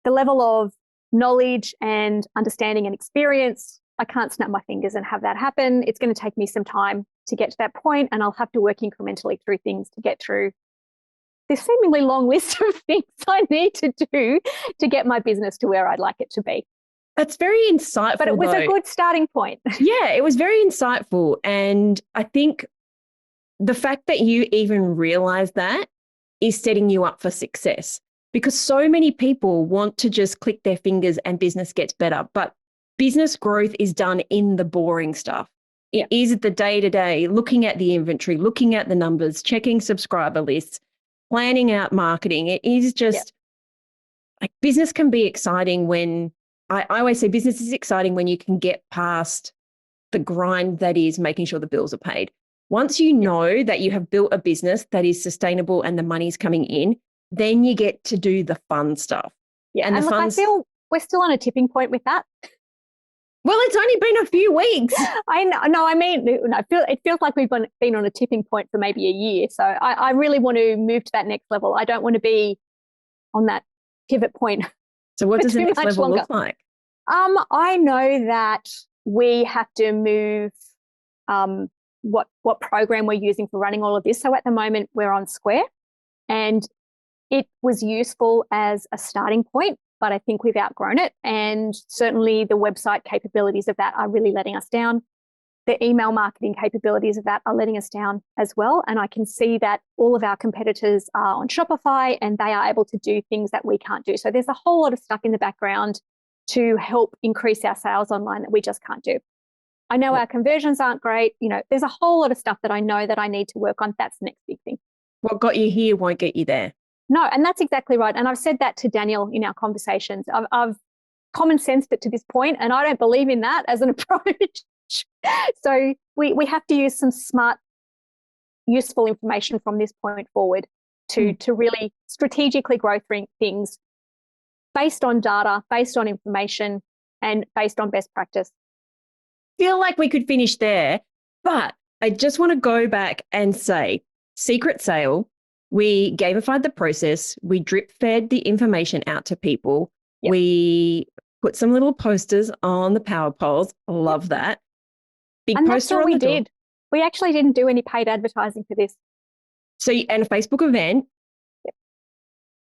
the level of knowledge and understanding and experience. I can't snap my fingers and have that happen. It's going to take me some time to get to that point, and I'll have to work incrementally through things to get through this seemingly long list of things I need to do to get my business to where I'd like it to be. That's very insightful. But it was a good starting point. Yeah, it was very insightful. And I think the fact that you even realize that is setting you up for success, because so many people want to just click their fingers and business gets better. But business growth is done in the boring stuff. It is the day-to-day, looking at the inventory, looking at the numbers, checking subscriber lists, planning out marketing. It is just like business can be exciting when I always say business is exciting when you can get past the grind that is making sure the bills are paid. Once you know that you have built a business that is sustainable and the money's coming in, then you get to do the fun stuff. Yeah, and look, I feel we're still on a tipping point with that. Well, it's only been a few weeks. I know. No, I mean, it feels like we've been on a tipping point for maybe a year. So I really want to move to that next level. I don't want to be on that pivot point. So what does the next level look like? I know that we have to move what program we're using for running all of this. So at the moment we're on Square, and it was useful as a starting point, but I think we've outgrown it. And certainly the website capabilities of that are really letting us down. The email marketing capabilities of that are letting us down as well. And I can see that all of our competitors are on Shopify and they are able to do things that we can't do. So there's a whole lot of stuff in the background to help increase our sales online that we just can't do. I know our conversions aren't great. There's a whole lot of stuff that I know that I need to work on. That's the next big thing. What got you here won't get you there. No, and that's exactly right. And I've said that to Daniel in our conversations. I've common sensed it to this point, and I don't believe in that as an approach. So we have to use some smart, useful information from this point forward to really strategically grow things based on data, based on information, and based on best practice. feel like we could finish there, but I just want to go back and say, secret sale, we gamified the process. We drip fed the information out to people. Yep. We put some little posters on the power poles. Love that. Big and poster that's all on we the door. did. We actually didn't do any paid advertising for this. So, and a Facebook event. Yep.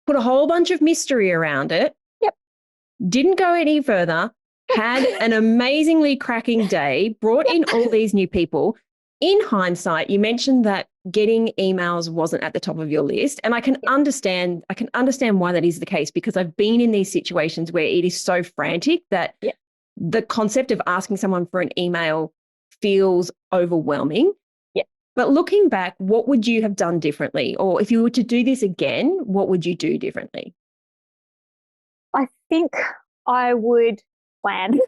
Put a whole bunch of mystery around it. Yep. Didn't go any further. Had an amazingly cracking day. Brought in all these new people. In hindsight, you mentioned that getting emails wasn't at the top of your list. And I can understand why that is the case, because I've been in these situations where it is so frantic that the concept of asking someone for an email feels overwhelming. Yeah. But looking back, what would you have done differently? Or if you were to do this again, what would you do differently? I think I would plan,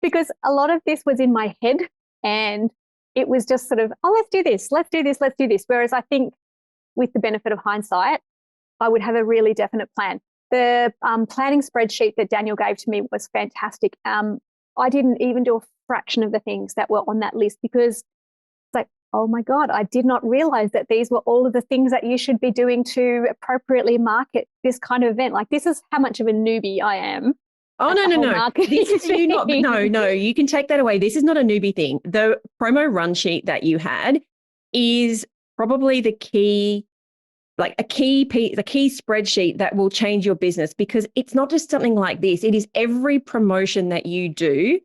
because a lot of this was in my head and it was just sort of, oh, let's do this, let's do this, let's do this. Whereas I think with the benefit of hindsight, I would have a really definite plan. The planning spreadsheet that Daniel gave to me was fantastic. I didn't even do a fraction of the things that were on that list, because it's like, oh my God, I did not realize that these were all of the things that you should be doing to appropriately market this kind of event. Like, this is how much of a newbie I am. Oh, no. This is you not, no, you can take that away. This is not a newbie thing. The promo run sheet that you had is probably the key, like a key piece, the key spreadsheet that will change your business, because it's not just something like this. It is every promotion that you do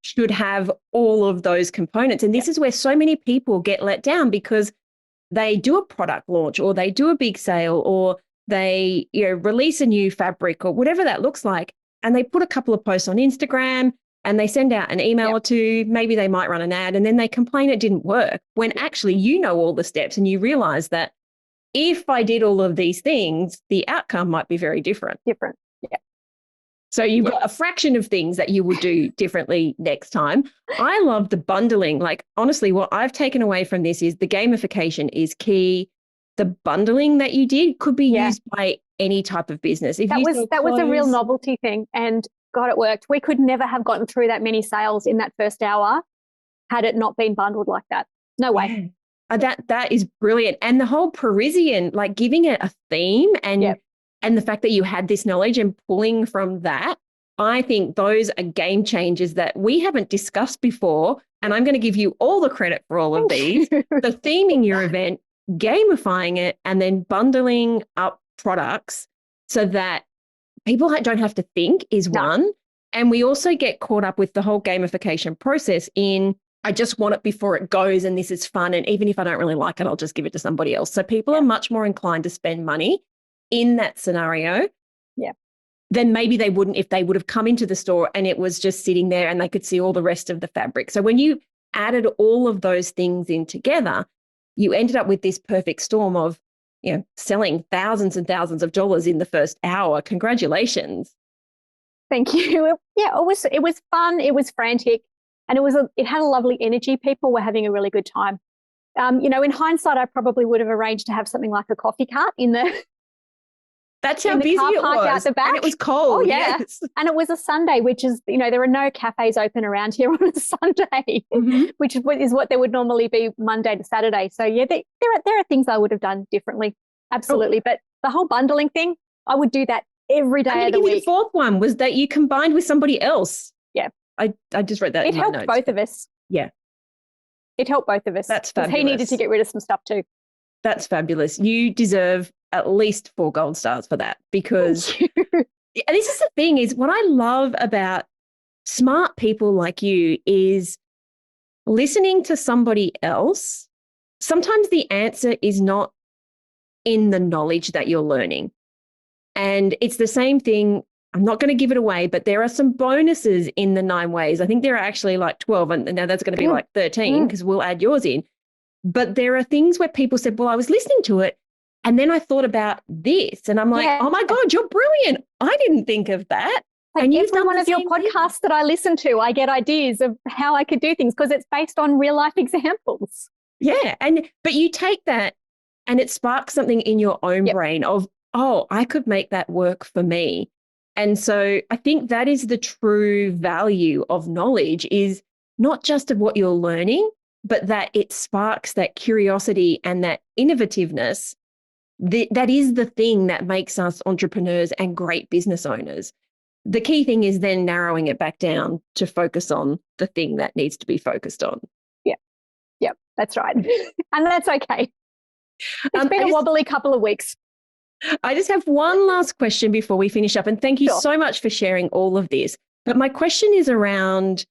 should have all of those components. And this is where so many people get let down, because they do a product launch or they do a big sale or they, release a new fabric or whatever that looks like. And they put a couple of posts on Instagram and they send out an email or two. Maybe they might run an ad and then they complain it didn't work, when actually you know all the steps and you realize that if I did all of these things, the outcome might be very different. Yeah. So you've got a fraction of things that you will do differently next time. I love the bundling. Like, honestly, what I've taken away from this is the gamification is key. The bundling that you did could be used by any type of business. If that was a real novelty thing, and God, it worked. We could never have gotten through that many sales in that first hour had it not been bundled like that. No way. Yeah. That is brilliant. And the whole Parisian, like giving it a theme and the fact that you had this knowledge and pulling from that, I think those are game changers that we haven't discussed before. And I'm going to give you all the credit for all of these. The theming your event, gamifying it, and then bundling up products so that people don't have to think is one. And we also get caught up with the whole gamification process in, I just want it before it goes and this is fun. And even if I don't really like it, I'll just give it to somebody else. So people are much more inclined to spend money in that scenario than maybe they wouldn't if they would have come into the store and it was just sitting there and they could see all the rest of the fabric. So when you added all of those things in together, you ended up with this perfect storm of, selling thousands and thousands of dollars in the first hour. Congratulations. Thank you. Yeah, it was fun. It was frantic, and it had a lovely energy. People were having a really good time. In hindsight, I probably would have arranged to have something like a coffee cart in the That's how busy it was. Out the back. And it was cold. Oh, yeah. Yes. And it was a Sunday, which is, there are no cafes open around here on a Sunday, which is what there would normally be Monday to Saturday. So, there are things I would have done differently. Absolutely. But the whole bundling thing, I would do that every day of the week. The fourth one was that you combined with somebody else. Yeah. I just read that in my notes. It helped both of us. Yeah. It helped both of us. That's fabulous. He needed to get rid of some stuff too. That's fabulous. You deserve at least 4 gold stars for that, because and this is the thing, is what I love about smart people like you is listening to somebody else. Sometimes the answer is not in the knowledge that you're learning. And it's the same thing. I'm not going to give it away, but there are some bonuses in the 9 ways. I think there are actually like 12, and now that's going to be like 13 because we'll add yours in. But there are things where people said, well, I was listening to it and then I thought about this, and I'm like, oh my God, you're brilliant. I didn't think of that. Like, and you've done one of your podcasts that I listen to, I get ideas of how I could do things because it's based on real life examples. Yeah. But you take that and it sparks something in your own brain of, oh, I could make that work for me. And so I think that is the true value of knowledge, is not just of what you're learning, but that it sparks that curiosity and that innovativeness. That is the thing that makes us entrepreneurs and great business owners. The key thing is then narrowing it back down to focus on the thing that needs to be focused on. Yeah, that's right. And that's okay. It's been a wobbly couple of weeks. I just have one last question before we finish up. And thank you so much for sharing all of this. But my question is around,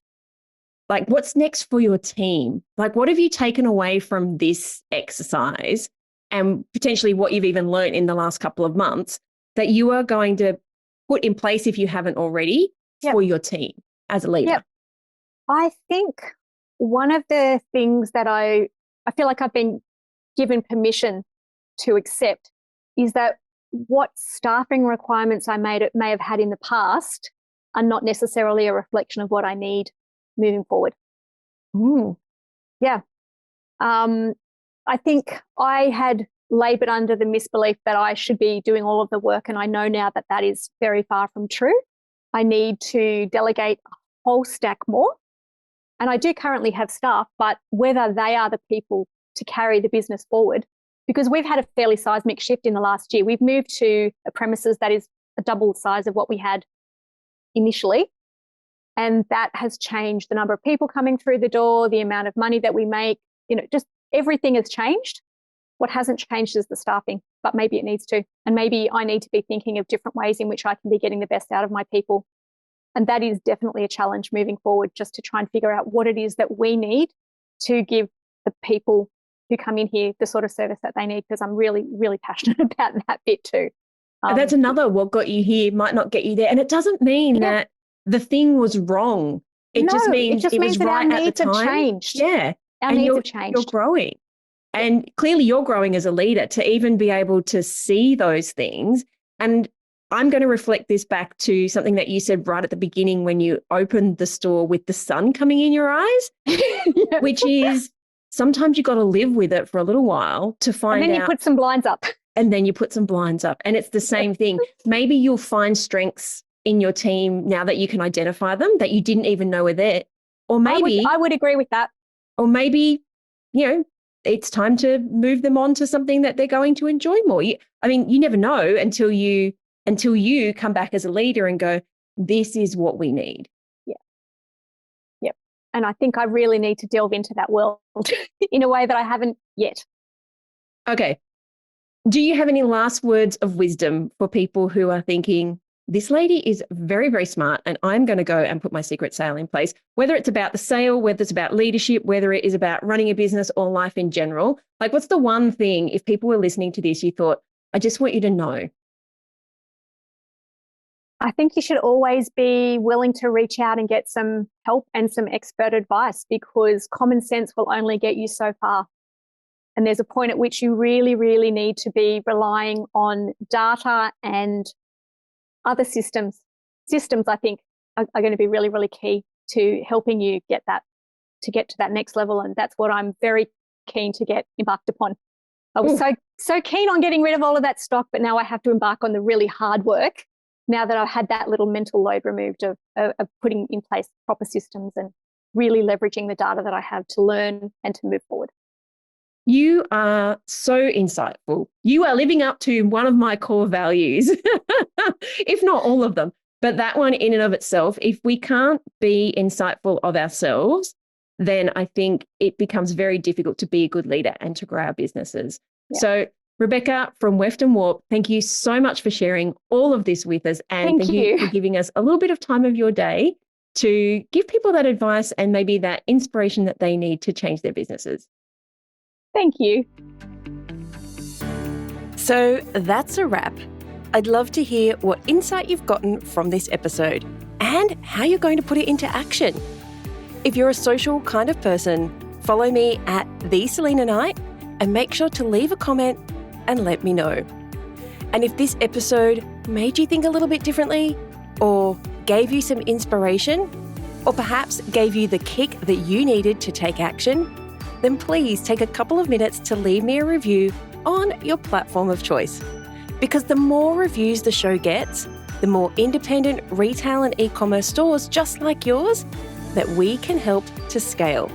like, what's next for your team? Like, what have you taken away from this exercise and potentially what you've even learned in the last couple of months that you are going to put in place, if you haven't already, for your team as a leader? I think one of the things that I feel like I've been given permission to accept is that what staffing requirements I may have had in the past are not necessarily a reflection of what I need moving forward. Yeah. I think I had labored under the misbelief that I should be doing all of the work, and I know now that that is very far from true. I need to delegate a whole stack more. And I do currently have staff, but whether they are the people to carry the business forward, because we've had a fairly seismic shift in the last year. We've moved to a premises that is a double the size of what we had initially. And that has changed the number of people coming through the door, the amount of money that we make, just everything has changed. What hasn't changed is the staffing, but maybe it needs to. And maybe I need to be thinking of different ways in which I can be getting the best out of my people. And that is definitely a challenge moving forward, just to try and figure out what it is that we need to give the people who come in here the sort of service that they need, because I'm really, really passionate about that bit too. That's another, what got you here might not get you there. And it doesn't mean that the thing was wrong. It just means it was right at the time. Have changed. Yeah. Our needs have changed. You're growing. And clearly you're growing as a leader to even be able to see those things. And I'm going to reflect this back to something that you said right at the beginning when you opened the store with the sun coming in your eyes, which is sometimes you got to live with it for a little while to find out. And then you put some blinds up. And then you put some blinds up. And it's the same thing. Maybe you'll find strengths in your team now that you can identify them that you didn't even know were there. Or maybe I would agree with that. Or maybe, it's time to move them on to something that they're going to enjoy more. You never know until you come back as a leader and go, this is what we need. Yeah. And I think I really need to delve into that world in a way that I haven't yet. Okay. Do you have any last words of wisdom for people who are thinking, this lady is very, very smart and I'm going to go and put my secret sale in place, whether it's about the sale, whether it's about leadership, whether it is about running a business or life in general? Like, what's the one thing, if people were listening to this, you thought, I just want you to know? I think you should always be willing to reach out and get some help and some expert advice, because common sense will only get you so far. And there's a point at which you really, really need to be relying on data and other systems. Systems, I think, are going to be really, really key to helping you get to that next level. And that's what I'm very keen to get embarked upon. I was so keen on getting rid of all of that stock, but now I have to embark on the really hard work now that I've had that little mental load removed of putting in place proper systems and really leveraging the data that I have to learn and to move forward. You are so insightful. You are living up to one of my core values, if not all of them. But that one in and of itself, if we can't be insightful of ourselves, then I think it becomes very difficult to be a good leader and to grow our businesses. Yeah. So Rebecca from Weft and Warp, thank you so much for sharing all of this with us. And thank you for giving us a little bit of time of your day to give people that advice and maybe that inspiration that they need to change their businesses. Thank you. So that's a wrap. I'd love to hear what insight you've gotten from this episode and how you're going to put it into action. If you're a social kind of person, follow me at @TheSelena and make sure to leave a comment and let me know. And if this episode made you think a little bit differently, or gave you some inspiration, or perhaps gave you the kick that you needed to take action, then please take a couple of minutes to leave me a review on your platform of choice. Because the more reviews the show gets, the more independent retail and e-commerce stores just like yours that we can help to scale.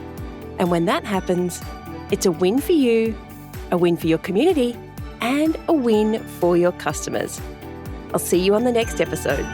And when that happens, it's a win for you, a win for your community, and a win for your customers. I'll see you on the next episode.